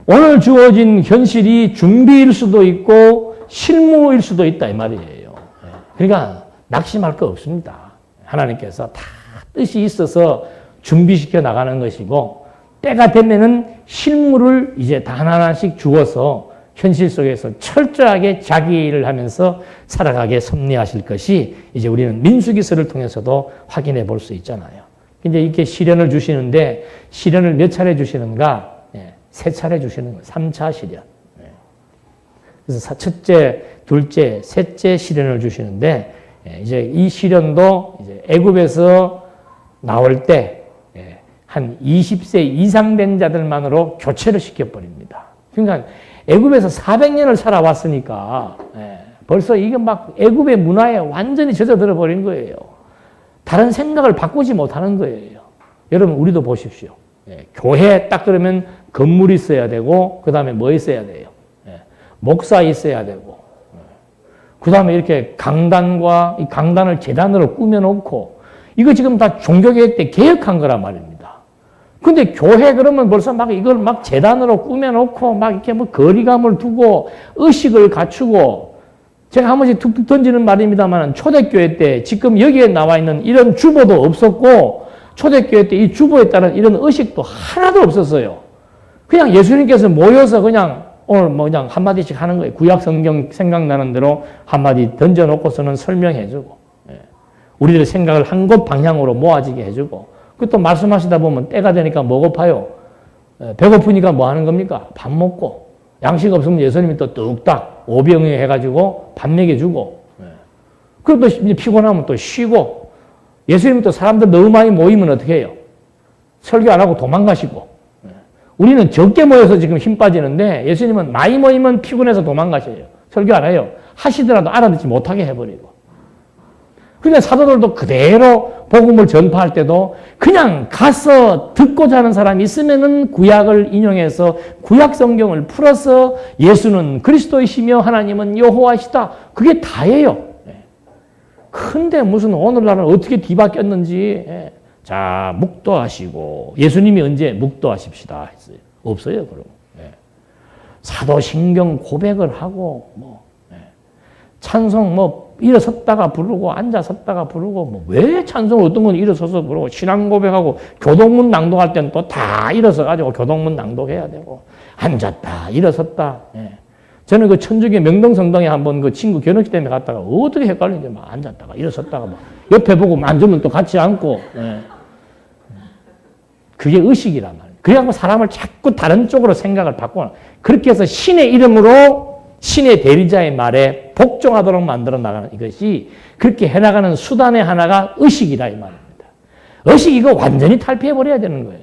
오늘 주어진 현실이 준비일 수도 있고 실무일 수도 있다 이 말이에요. 그러니까 낙심할 거 없습니다. 하나님께서 다 뜻이 있어서 준비시켜 나가는 것이고 때가 되면은 실무를 이제 다 하나하나씩 주어서 현실 속에서 철저하게 자기 일을 하면서 살아가게 섭리하실 것이 이제 우리는 민수기서를 통해서도 확인해 볼 수 있잖아요. 이제 이렇게 시련을 주시는데 시련을 몇 차례 주시는가? 세 차례 주시는 거예요. 3차 시련. 그래서 첫째, 둘째, 셋째 시련을 주시는데 이제 이 시련도 이제 애굽에서 나올 때 한 20세 이상 된 자들만으로 교체를 시켜버립니다. 그러니까 애굽에서 400년을 살아왔으니까 벌써 이게 막 애굽의 문화에 완전히 젖어들어 버린 거예요. 다른 생각을 바꾸지 못하는 거예요. 여러분, 우리도 보십시오. 교회 딱 그러면 건물이 있어야 되고, 그 다음에 뭐 있어야 돼요? 목사 있어야 되고, 그 다음에 이렇게 강단과 이 강단을 재단으로 꾸며놓고, 이거 지금 다 종교개혁 때 개혁한 거란 말입니다. 근데 교회 그러면 벌써 막 이걸 막 재단으로 꾸며놓고, 막 이렇게 뭐 거리감을 두고, 의식을 갖추고, 제가 한 번씩 툭툭 던지는 말입니다만, 초대교회 때 지금 여기에 나와 있는 이런 주보도 없었고, 초대교회 때 이 주보에 따른 이런 의식도 하나도 없었어요. 그냥 예수님께서 모여서 그냥 오늘 뭐 그냥 한마디씩 하는 거예요. 구약 성경 생각나는 대로 한마디 던져놓고서는 설명해주고, 우리들의 생각을 한 곳 방향으로 모아지게 해주고, 그 또 말씀하시다 보면 때가 되니까 뭐 고파요? 배고프니까 뭐 하는 겁니까? 밥 먹고, 양식 없으면 예수님이 또 뚝딱 오병이어 해가지고 밥 먹여주고, 그리고 또 이제 피곤하면 또 쉬고, 예수님이 또 사람들 너무 많이 모이면 어떻게 해요? 설교 안 하고 도망가시고, 우리는 적게 모여서 지금 힘 빠지는데 예수님은 많이 모이면 피곤해서 도망가셔요. 설교 안 해요. 하시더라도 알아듣지 못하게 해버리고. 그러니까 사도들도 그대로 복음을 전파할 때도 그냥 가서 듣고자 하는 사람이 있으면은 구약을 인용해서 구약 성경을 풀어서 예수는 그리스도이시며 하나님은 여호와시다. 그게 다예요. 근데 무슨 오늘날은 어떻게 뒤바뀌었는지. 자, 묵도하시고, 예수님이 언제 묵도하십시다 했어요? 없어요, 그럼. 사도신경 고백을 하고, 찬송 일어섰다가 부르고, 앉아섰다가 부르고, 왜 찬송을 어떤 건 일어서서 부르고, 신앙 고백하고, 교동문 낭독할 때는 또 다 일어서가지고 교동문 낭독해야 되고, 앉았다, 일어섰다. 저는 그 천주교 명동성당에 한번 그 친구 결혼식 때문에 갔다가 어떻게 헷갈리는지 막 앉았다가 일어섰다가 막 옆에 보고 앉으면 또 같이 앉고. 그게 의식이란 말이에요. 그래갖고 사람을 자꾸 다른 쪽으로 생각을 바꾸는. 그렇게 해서 신의 이름으로 신의 대리자의 말에 복종하도록 만들어 나가는 이것이 그렇게 해나가는 수단의 하나가 의식이다 이 말입니다. 의식 이거 완전히 탈피해버려야 되는 거예요.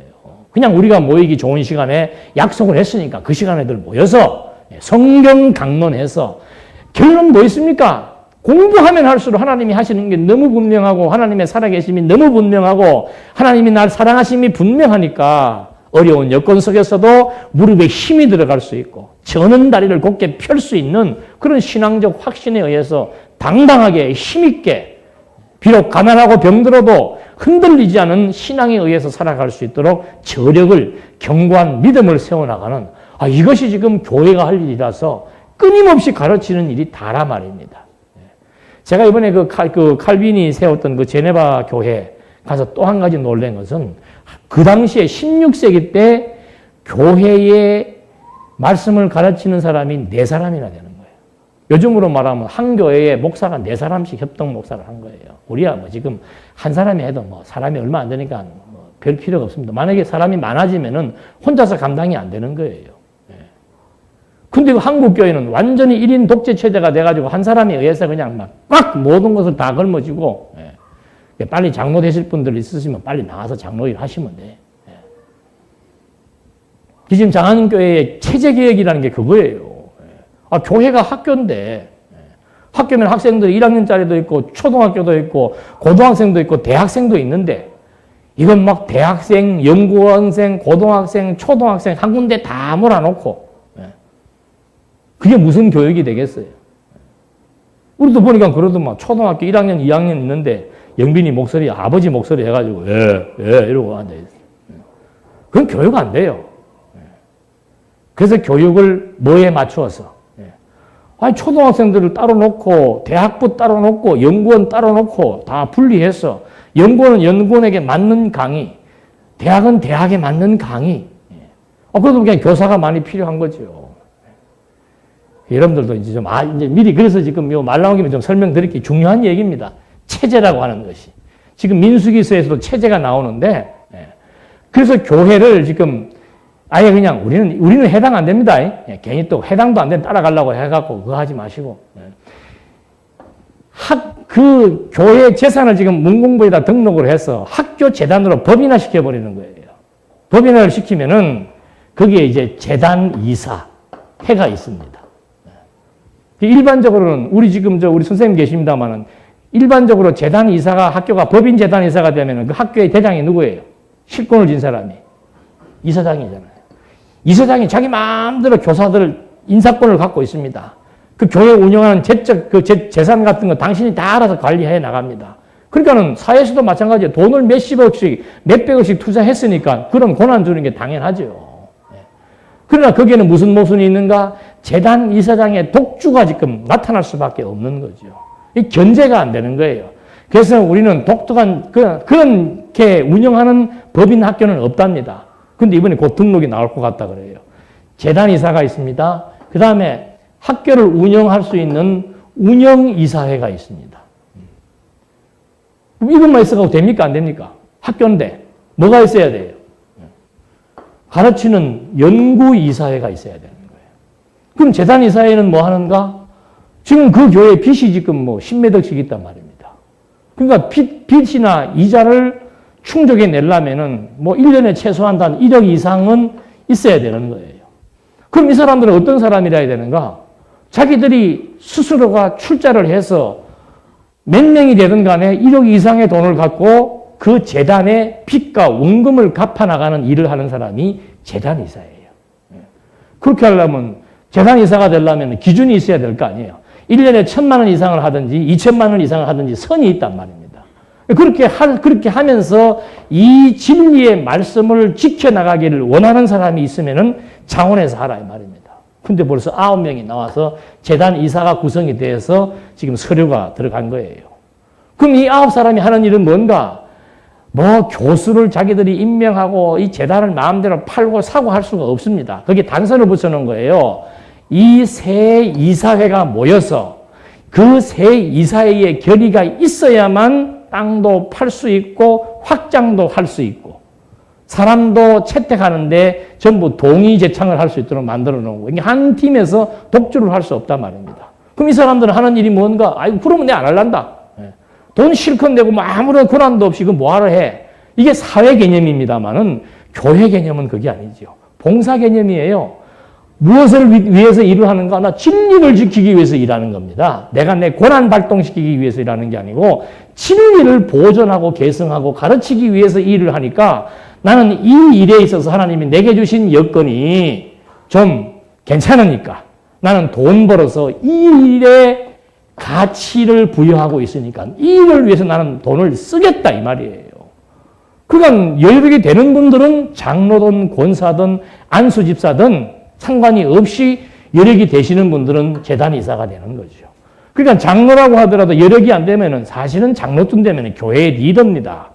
그냥 우리가 모이기 좋은 시간에 약속을 했으니까 그 시간에들 모여서 성경 강론해서 결론 뭐 있습니까? 공부하면 할수록 하나님이 하시는 게 너무 분명하고 하나님의 살아계심이 너무 분명하고 하나님이 날 사랑하심이 분명하니까 어려운 여건 속에서도 무릎에 힘이 들어갈 수 있고 저는 다리를 곧게 펼 수 있는 그런 신앙적 확신에 의해서 당당하게 힘있게 비록 가난하고 병들어도 흔들리지 않은 신앙에 의해서 살아갈 수 있도록 저력을 견고한 믿음을 세워나가는 이것이 지금 교회가 할 일이라서 끊임없이 가르치는 일이 다라 말입니다. 제가 이번에 그 칼빈이 세웠던 그 제네바 교회 가서 또 한 가지 놀란 것은 그 당시에 16세기 때 교회의 말씀을 가르치는 사람이 4사람이나 되는 거예요. 요즘으로 말하면 한 교회에 목사가 4사람씩 협동 목사를 한 거예요. 우리야 뭐 지금 한 사람이 해도 뭐 사람이 얼마 안 되니까 뭐 별 필요가 없습니다. 만약에 사람이 많아지면은 혼자서 감당이 안 되는 거예요. 근데 한국 교회는 완전히 1인 독재 체제가 돼가지고 한 사람에 의해서 그냥 막 꽉 모든 것을 다 걸머쥐고, 빨리 장로 되실 분들 있으시면 빨리 나와서 장로 일 하시면 돼. 지금 장안교회의 체제개혁이라는 게 그거예요. 교회가 학교인데, 학교면 학생들 1학년짜리도 있고, 초등학교도 있고, 고등학생도 있고, 대학생도 있는데, 이건 막 대학생, 연구원생, 고등학생, 초등학생 한 군데 다 몰아놓고, 그게 무슨 교육이 되겠어요? 우리도 보니까 그러더만 초등학교 1학년, 2학년 있는데 영빈이 목소리, 아버지 목소리 해가지고 이러고 앉아있어요. 그건 교육 안 돼요. 그래서 교육을 뭐에 맞추어서 초등학생들을 따로 놓고 대학부 따로 놓고 연구원 따로 놓고 다 분리해서 연구원은 연구원에게 맞는 강의, 대학은 대학에 맞는 강의. 그래도 그냥 교사가 많이 필요한 거죠. 여러분들도 이제 좀, 이제 미리 그래서 지금 요 말 나온 김에 좀 설명드릴게요. 중요한 얘기입니다. 체제라고 하는 것이. 지금 민수기서에서도 체제가 나오는데, 그래서 교회를 지금 아예 그냥 우리는 해당 안 됩니다. 괜히 또 해당도 안 되는 따라가려고 해갖고 그거 하지 마시고. 그 교회 재산을 지금 문공부에다 등록을 해서 학교 재단으로 법인화 시켜버리는 거예요. 법인화를 시키면은 거기에 이제 재단 이사, 회가 있습니다. 일반적으로는 우리 지금 우리 선생님 계십니다만은 일반적으로 재단 이사가 학교가 법인 재단 이사가 되면은 그 학교의 대장이 누구예요? 실권을 진 사람이 이사장이잖아요. 이사장이 자기 마음대로 교사들 인사권을 갖고 있습니다. 그 교회 운영하는 재산 같은 거 당신이 다 알아서 관리해 나갑니다. 그러니까는 사회에서도 마찬가지예요. 돈을 몇십억씩, 몇백억씩 투자했으니까 그런 권한 주는 게 당연하죠. 그러나 거기에는 무슨 모순이 있는가? 재단 이사장의 독주가 지금 나타날 수밖에 없는 거죠. 이 견제가 안 되는 거예요. 그래서 우리는 독특한 그렇게 운영하는 법인 학교는 없답니다. 근데 이번에 곧 등록이 나올 것 같다 그래요. 재단 이사가 있습니다. 그 다음에 학교를 운영할 수 있는 운영이사회가 있습니다. 이것만 있어도 됩니까? 안 됩니까? 학교인데 뭐가 있어야 돼요? 가르치는 연구이사회가 있어야 되는 거예요. 그럼 재단이사회는 뭐 하는가? 지금 그 교회에 빚이 지금 뭐 10몇 억씩 있단 말입니다. 그러니까 빚이나 이자를 충족해 내려면은 뭐 1년에 최소한 한 1억 이상은 있어야 되는 거예요. 그럼 이 사람들은 어떤 사람이라 해야 되는가? 자기들이 스스로가 출자를 해서 몇 명이 되든 간에 1억 이상의 돈을 갖고 그 재단의 빚과 원금을 갚아나가는 일을 하는 사람이 재단이사예요. 그렇게 하려면 재단이사가 되려면 기준이 있어야 될 거 아니에요. 1년에 1,000만 원 이상을 하든지 2,000만 원 이상을 하든지 선이 있단 말입니다. 그렇게 하면서 이 진리의 말씀을 지켜나가기를 원하는 사람이 있으면은 장원에서 하라 이 말입니다. 근데 벌써 9명이 나와서 재단 이사가 구성이 돼서 지금 서류가 들어간 거예요. 그럼 이 9사람이 하는 일은 뭔가? 뭐 교수를 자기들이 임명하고 이 재단을 마음대로 팔고 사고 할 수가 없습니다. 거기에 단서를 붙여놓은 거예요. 이 세 이사회가 모여서 그 세 이사회의 결의가 있어야만 땅도 팔 수 있고 확장도 할 수 있고 사람도 채택하는데 전부 동의 제창을 할 수 있도록 만들어 놓은 거예요. 한 팀에서 독주를 할 수 없단 말입니다. 그럼 이 사람들은 하는 일이 뭔가? 아이고 그러면 내가 안 할란다. 돈 실컷 내고 뭐 아무런 권한도 없이 이거 뭐하러 해? 이게 사회 개념입니다만은 교회 개념은 그게 아니죠. 봉사 개념이에요. 무엇을 위해서 일을 하는가? 나 진리를 지키기 위해서 일하는 겁니다. 내가 내 권한 발동시키기 위해서 일하는 게 아니고 진리를 보존하고 계승하고 가르치기 위해서 일을 하니까 나는 이 일에 있어서 하나님이 내게 주신 여건이 좀 괜찮으니까 나는 돈 벌어서 이 일에 가치를 부여하고 있으니까 이 일을 위해서 나는 돈을 쓰겠다 이 말이에요. 그러니까 여력이 되는 분들은 장로든 권사든 안수집사든 상관이 없이 여력이 되시는 분들은 재단이사가 되는 거죠. 그러니까 장로라고 하더라도 여력이 안 되면은 사실은 장로쯤 되면은 교회의 리더입니다.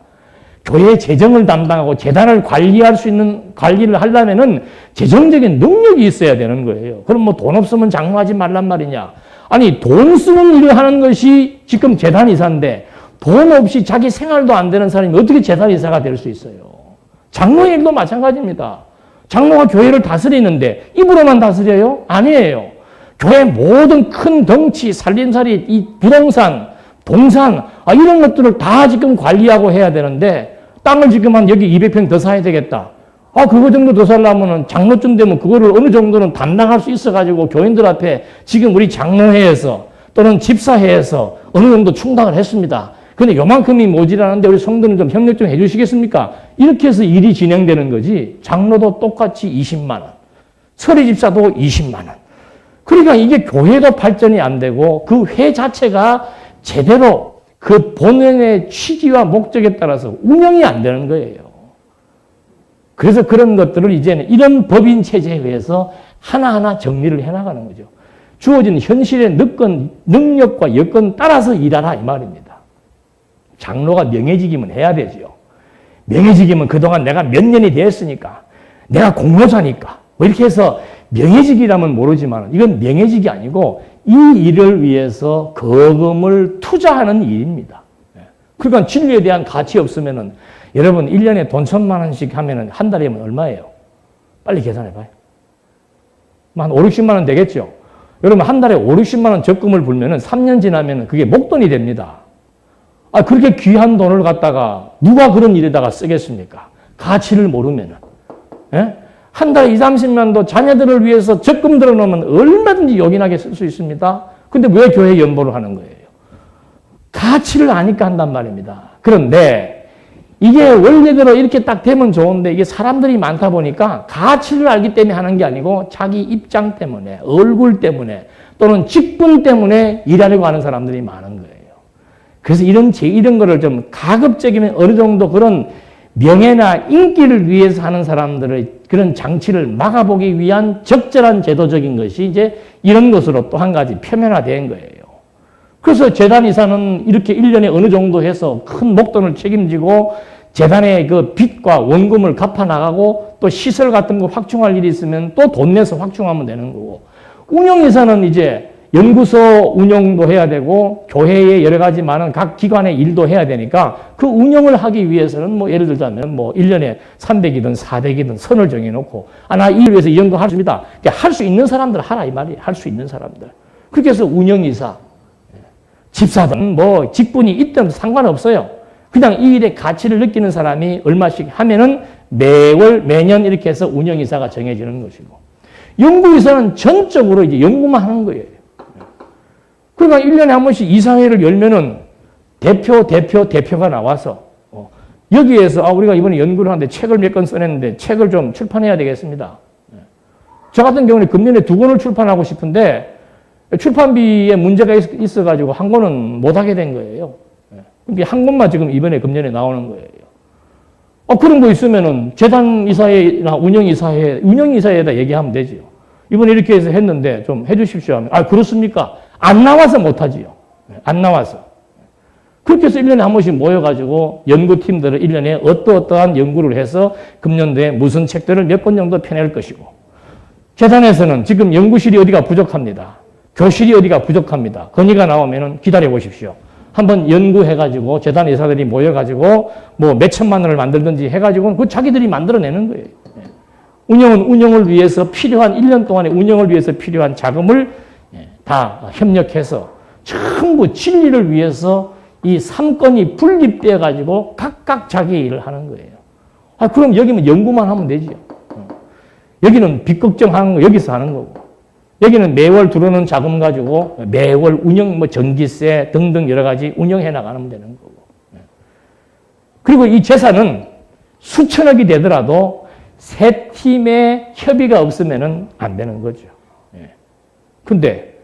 교회 재정을 담당하고 재단을 관리할 수 있는 관리를 하려면은 재정적인 능력이 있어야 되는 거예요. 그럼 뭐 돈 없으면 장로하지 말란 말이냐? 아니 돈 쓰는 일을 하는 것이 지금 재단이사인데 돈 없이 자기 생활도 안 되는 사람이 어떻게 재단이사가 될 수 있어요? 장로의 일도 마찬가지입니다. 장로가 교회를 다스리는데 입으로만 다스려요? 아니에요. 교회 모든 큰 덩치, 살림살이, 이 부동산, 동산 이런 것들을 다 지금 관리하고 해야 되는데 땅을 지금 한 여기 200평 더 사야 되겠다. 그거 정도 더 살려면은 장로쯤 되면 그거를 어느 정도는 담당할 수 있어가지고 교인들 앞에 지금 우리 장로회에서 또는 집사회에서 어느 정도 충당을 했습니다. 근데 요만큼이 모자라는데 우리 성도는 좀 협력 좀 해주시겠습니까? 이렇게 해서 일이 진행되는 거지. 장로도 똑같이 20만 원, 서리집사도 20만 원. 그러니까 이게 교회도 발전이 안 되고 그 회 자체가 제대로 그 본연의 취지와 목적에 따라서 운영이 안 되는 거예요. 그래서 그런 것들을 이제는 이런 법인 체제에 의해서 하나하나 정리를 해나가는 거죠. 주어진 현실의 능력과 여건 따라서 일하라 이 말입니다. 장로가 명예직이면 해야 되죠. 명예직이면 그동안 내가 몇 년이 되었으니까 내가 공로자니까 뭐 이렇게 해서 명예직이라면 모르지만 이건 명예직이 아니고 이 일을 위해서 거금을 투자하는 일입니다. 그러니까 진리에 대한 가치 없으면은 여러분 1년에 돈 1,000만 원씩 하면은 한 달이면 얼마예요? 빨리 계산해 봐요. 한 5, 60만 원 되겠죠? 여러분 한 달에 5, 60만 원 적금을 불면은 3년 지나면은 그게 목돈이 됩니다. 그렇게 귀한 돈을 갖다가 누가 그런 일에다가 쓰겠습니까? 가치를 모르면은. 예? 한 달에 20, 30만도 자녀들을 위해서 적금 들어놓으면 얼마든지 요긴하게 쓸 수 있습니다. 근데 왜 교회 연보를 하는 거예요? 가치를 아니까 한단 말입니다. 그런데 이게 원래대로 이렇게 딱 되면 좋은데 이게 사람들이 많다 보니까 가치를 알기 때문에 하는 게 아니고 자기 입장 때문에, 얼굴 때문에 또는 직분 때문에 일하려고 하는 사람들이 많은 거예요. 그래서 이런 거를 좀 가급적이면 어느 정도 그런 명예나 인기를 위해서 하는 사람들의 그런 장치를 막아보기 위한 적절한 제도적인 것이 이제 이런 것으로 또 한 가지 표면화된 거예요. 그래서 재단 이사는 이렇게 1년에 어느 정도 해서 큰 목돈을 책임지고 재단의 그 빚과 원금을 갚아 나가고 또 시설 같은 거 확충할 일이 있으면 또 돈 내서 확충하면 되는 거고, 운영이사는 이제 연구소 운영도 해야 되고 교회의 여러 가지 많은 각 기관의 일도 해야 되니까 그 운영을 하기 위해서는 뭐 예를 들자면 뭐 1년에 300이든 400이든 선을 정해놓고 나 이 일을 위해서 이 정도 할 수 있다. 할 수 있는 사람들 하라 이 말이에요. 할 수 있는 사람들. 그렇게 해서 운영이사, 집사든 뭐 직분이 있든 상관없어요. 그냥 이 일의 가치를 느끼는 사람이 얼마씩 하면은 매년 이렇게 해서 운영이사가 정해지는 것이고, 연구이사는 전적으로 이제 연구만 하는 거예요. 그러니까 1년에 한 번씩 이사회를 열면은 대표가 나와서 여기에서 우리가 이번에 연구를 하는데 책을 몇 권 써냈는데 책을 좀 출판해야 되겠습니다. 저 같은 경우는 금년에 2권을 출판하고 싶은데 출판비에 문제가 있어가지고 한 권은 못하게 된 거예요. 그러니까 한 권만 지금 이번에 금년에 나오는 거예요. 그런 거 있으면은 재단 이사회나 운영이사회에다 얘기하면 되지요. 이번에 이렇게 해서 했는데 좀 해주십시오 하면, 그렇습니까? 안 나와서 못하지요. 안 나와서. 그렇게 해서 1년에 한 번씩 모여가지고 연구팀들을 1년에 어떠한 연구를 해서 금년도에 무슨 책들을 몇 권 정도 펴낼 것이고, 재단에서는 지금 연구실이 어디가 부족합니다. 교실이 어디가 부족합니다. 건의가 나오면은 기다려 보십시오. 한번 연구해가지고 재단 이사들이 모여가지고 뭐 몇천만 원을 만들든지 해가지고 그 자기들이 만들어내는 거예요. 운영을 위해서 필요한 1년 동안의 운영을 위해서 필요한 자금을 다 협력해서 전부 진리를 위해서 이 3건이 분립되어 가지고 각각 자기 일을 하는 거예요. 그럼 여기면 연구만 하면 되지요. 여기는 빚 걱정하는 거 여기서 하는 거고, 여기는 매월 들어오는 자금 가지고 매월 운영, 전기세 등등 여러 가지 운영해 나가면 되는 거고. 그리고 이 재산은 수천억이 되더라도 세 팀의 협의가 없으면 안 되는 거죠. 근데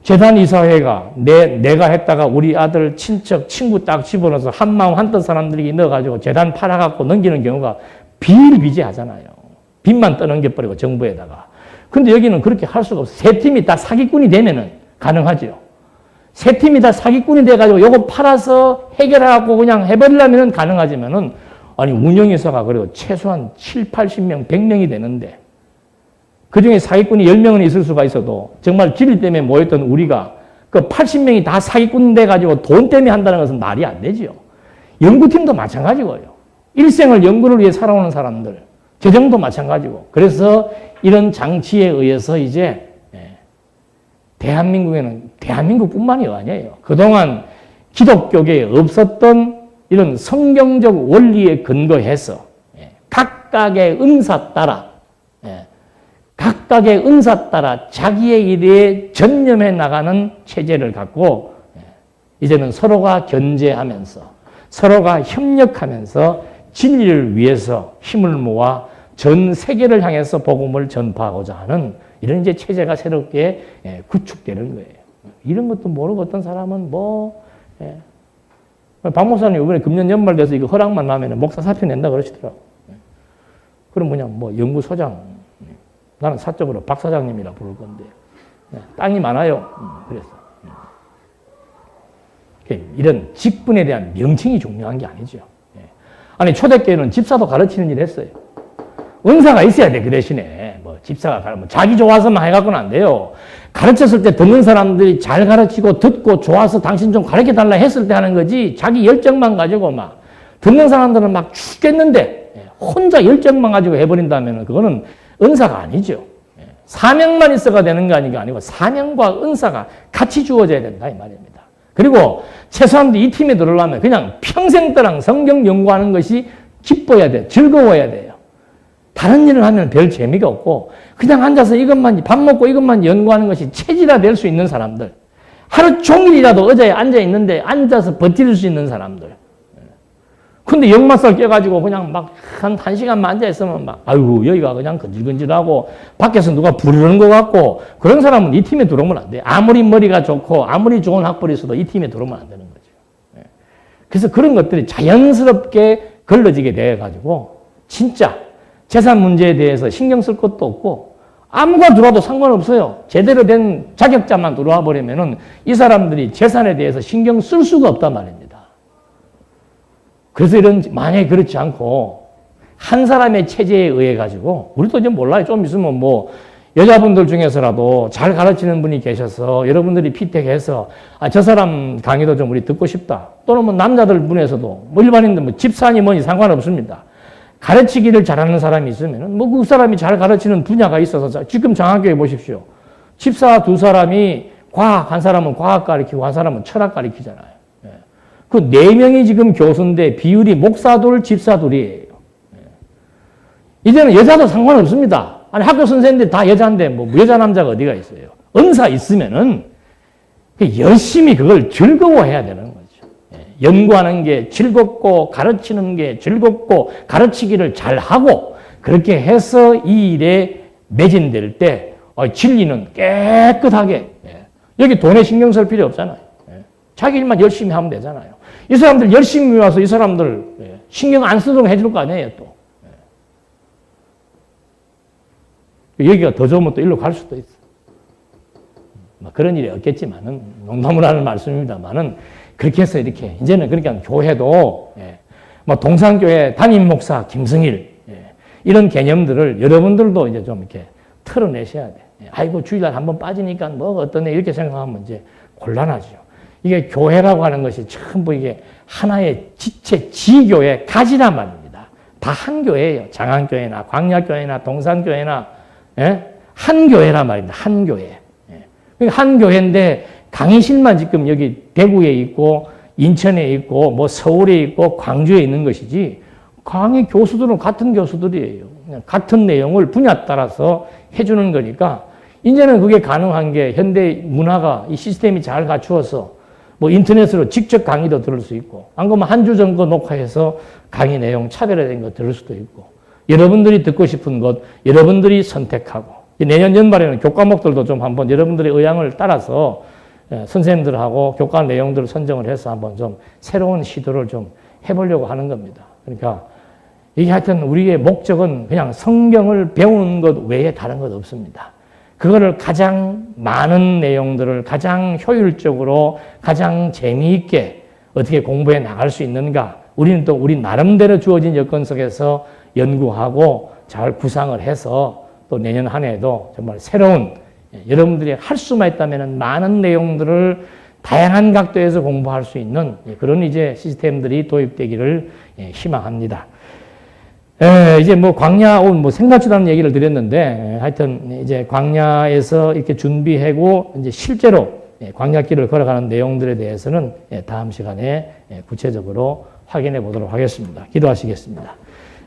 재단 이사회가 내가 했다가 우리 아들, 친척, 친구 딱 집어넣어서 한마음 한뜻 사람들이 넣어가지고 재단 팔아갖고 넘기는 경우가 비일비재하잖아요. 빚만 떠넘겨버리고 정부에다가. 근데 여기는 그렇게 할 수가 없어요. 세 팀이 다 사기꾼이 되면은 가능하죠. 세 팀이 다 사기꾼이 돼가지고 요거 팔아서 해결하고 그냥 해버리려면 가능하지만은, 운영이사가 그래도 최소한 7, 80명, 100명이 되는데, 그 중에 사기꾼이 10명은 있을 수가 있어도 정말 길 때문에 모였던 우리가 그 80명이 다 사기꾼 돼가지고 돈 때문에 한다는 것은 말이 안 되지요. 연구팀도 마찬가지고요. 일생을 연구를 위해 살아오는 사람들, 재정도 마찬가지고. 그래서 이런 장치에 의해서 이제 대한민국에는 대한민국뿐만이 아니에요. 그동안 기독교계에 없었던 이런 성경적 원리에 근거해서 각각의 은사 따라 자기의 일에 전념해 나가는 체제를 갖고 이제는 서로가 견제하면서 서로가 협력하면서 진리를 위해서 힘을 모아 전 세계를 향해서 복음을 전파하고자 하는 이런 이제 체제가 새롭게 구축되는 거예요. 이런 것도 모르고 어떤 사람은 박 목사님 이번에 금년 연말 돼서 이거 허락만 나면 목사 사표 낸다 그러시더라고. 그럼 그냥 연구소장, 나는 사적으로 박 사장님이라 부를 건데, 땅이 많아요. 그래서 이런 직분에 대한 명칭이 중요한 게 아니죠. 초대교회는 집사도 가르치는 일을 했어요. 은사가 있어야 돼. 그 대신에 집사가 자기 좋아서만 해갖고는 안 돼요. 가르쳤을 때 듣는 사람들이 잘 가르치고 듣고 좋아서 당신 좀 가르쳐달라 했을 때 하는 거지, 자기 열정만 가지고 듣는 사람들은 죽겠는데 혼자 열정만 가지고 해버린다면 그거는 은사가 아니죠. 사명만 있어가 되는 게 아니고 사명과 은사가 같이 주어져야 된다 이 말입니다. 그리고 최소한 이 팀에 들어오려면 그냥 평생 동안 성경 연구하는 것이 기뻐야 돼. 즐거워야 돼요. 다른 일을 하면 별 재미가 없고 그냥 앉아서 밥 먹고 이것만 연구하는 것이 체질화 될 수 있는 사람들, 하루 종일이라도 의자에 앉아 있는데 앉아서 버틸 수 있는 사람들. 근데 역마살 껴가지고 그냥 막 한 시간만 앉아있으면 막, 아이고, 여기가 그냥 건질건질하고 밖에서 누가 부르는 것 같고 그런 사람은 이 팀에 들어오면 안 돼요. 아무리 머리가 좋고 아무리 좋은 학벌이 있어도 이 팀에 들어오면 안 되는 거죠. 그래서 그런 것들이 자연스럽게 걸러지게 돼가지고 진짜 재산 문제에 대해서 신경 쓸 것도 없고 아무가 들어와도 상관없어요. 제대로 된 자격자만 들어와 버리면은 이 사람들이 재산에 대해서 신경 쓸 수가 없단 말입니다. 그래서 만약에 그렇지 않고, 한 사람의 체제에 의해 가지고, 우리도 이제 몰라요. 좀 있으면 뭐, 여자분들 중에서라도 잘 가르치는 분이 계셔서, 여러분들이 피택해서, 저 사람 강의도 좀 우리 듣고 싶다. 또는 뭐 남자들 분에서도, 뭐 일반인들 뭐 집사니 뭐니 상관없습니다. 가르치기를 잘하는 사람이 있으면은, 뭐 그 사람이 잘 가르치는 분야가 있어서, 지금 장학교에 보십시오. 집사 두 사람이 과학, 한 사람은 과학 가르치고, 한 사람은 철학 가르치잖아요. 그 4명이 지금 교수인데 비율이 목사둘, 집사둘이에요. 이제는 여자도 상관없습니다. 아니, 학교 선생님들 다 여자인데, 뭐, 여자, 남자가 어디가 있어요? 은사 있으면은, 열심히 그걸 즐거워해야 되는 거죠. 연구하는 게 즐겁고, 가르치는 게 즐겁고, 가르치기를 잘하고, 그렇게 해서 이 일에 매진될 때, 진리는 깨끗하게, 여기 돈에 신경 쓸 필요 없잖아요. 자기 일만 열심히 하면 되잖아요. 이 사람들 열심히 와서 이 사람들 신경 안 쓰도록 해줄 거 아니에요, 또. 여기가 더 좋으면 또 일로 갈 수도 있어. 그런 일이 없겠지만은, 농담을 하는 말씀입니다만은, 그렇게 해서 이렇게, 이제는 그러니까 교회도, 뭐 동산교회 담임 목사 김승일, 이런 개념들을 여러분들도 이제 좀 이렇게 털어내셔야 돼. 아이고, 주일날 한번 빠지니까 뭐 어떠네, 이렇게 생각하면 이제 곤란하죠. 이게 교회라고 하는 것이 전부 이게 하나의 지체, 지교의 가지란 말입니다. 다 한 교회예요. 장안교회나 광야교회나 동산교회나, 한 교회란 말입니다. 한 교회. 한 교회인데 강의실만 지금 여기 대구에 있고 인천에 있고 뭐 서울에 있고 광주에 있는 것이지 강의 교수들은 같은 교수들이에요. 같은 내용을 분야 따라서 해주는 거니까 이제는 그게 가능한 게 현대 문화가 이 시스템이 잘 갖추어서 뭐 인터넷으로 직접 강의도 들을 수 있고 안 그러면 한 주 정도 녹화해서 강의 내용 차별화된 거 들을 수도 있고 여러분들이 듣고 싶은 것 여러분들이 선택하고 내년 연말에는 교과목들도 좀 한번 여러분들의 의향을 따라서 선생님들하고 교과 내용들을 선정을 해서 한번 좀 새로운 시도를 좀 해보려고 하는 겁니다. 그러니까 이게 하여튼 우리의 목적은 그냥 성경을 배우는 것 외에 다른 것 없습니다. 그거를 가장 많은 내용들을 가장 효율적으로 가장 재미있게 어떻게 공부해 나갈 수 있는가 우리는 또 우리 나름대로 주어진 여건 속에서 연구하고 잘 구상을 해서 또 내년 한 해에도 정말 새로운 여러분들이 할 수만 있다면 많은 내용들을 다양한 각도에서 공부할 수 있는 그런 이제 시스템들이 도입되기를 희망합니다. 이제 뭐 광야, 뭐 생각지도 않은 얘기를 드렸는데 하여튼 이제 광야에서 이렇게 준비하고 이제 실제로 광야길을 걸어가는 내용들에 대해서는 다음 시간에 구체적으로 확인해 보도록 하겠습니다. 기도하시겠습니다.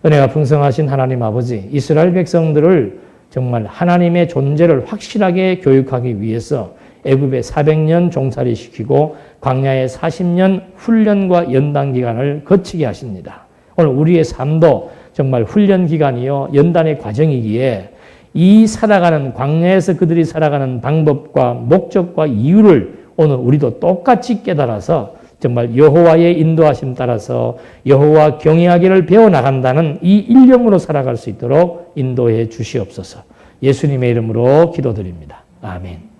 은혜가 풍성하신 하나님 아버지, 이스라엘 백성들을 정말 하나님의 존재를 확실하게 교육하기 위해서 애굽에 400년 종살이 시키고 광야에 40년 훈련과 연단 기간을 거치게 하십니다. 오늘 우리의 삶도 정말 훈련 기간이요 연단의 과정이기에 이 살아가는 광야에서 그들이 살아가는 방법과 목적과 이유를 오늘 우리도 똑같이 깨달아서 정말 여호와의 인도하심 따라서 여호와 경외하기를 배워나간다는 이 일념으로 살아갈 수 있도록 인도해 주시옵소서. 예수님의 이름으로 기도드립니다. 아멘.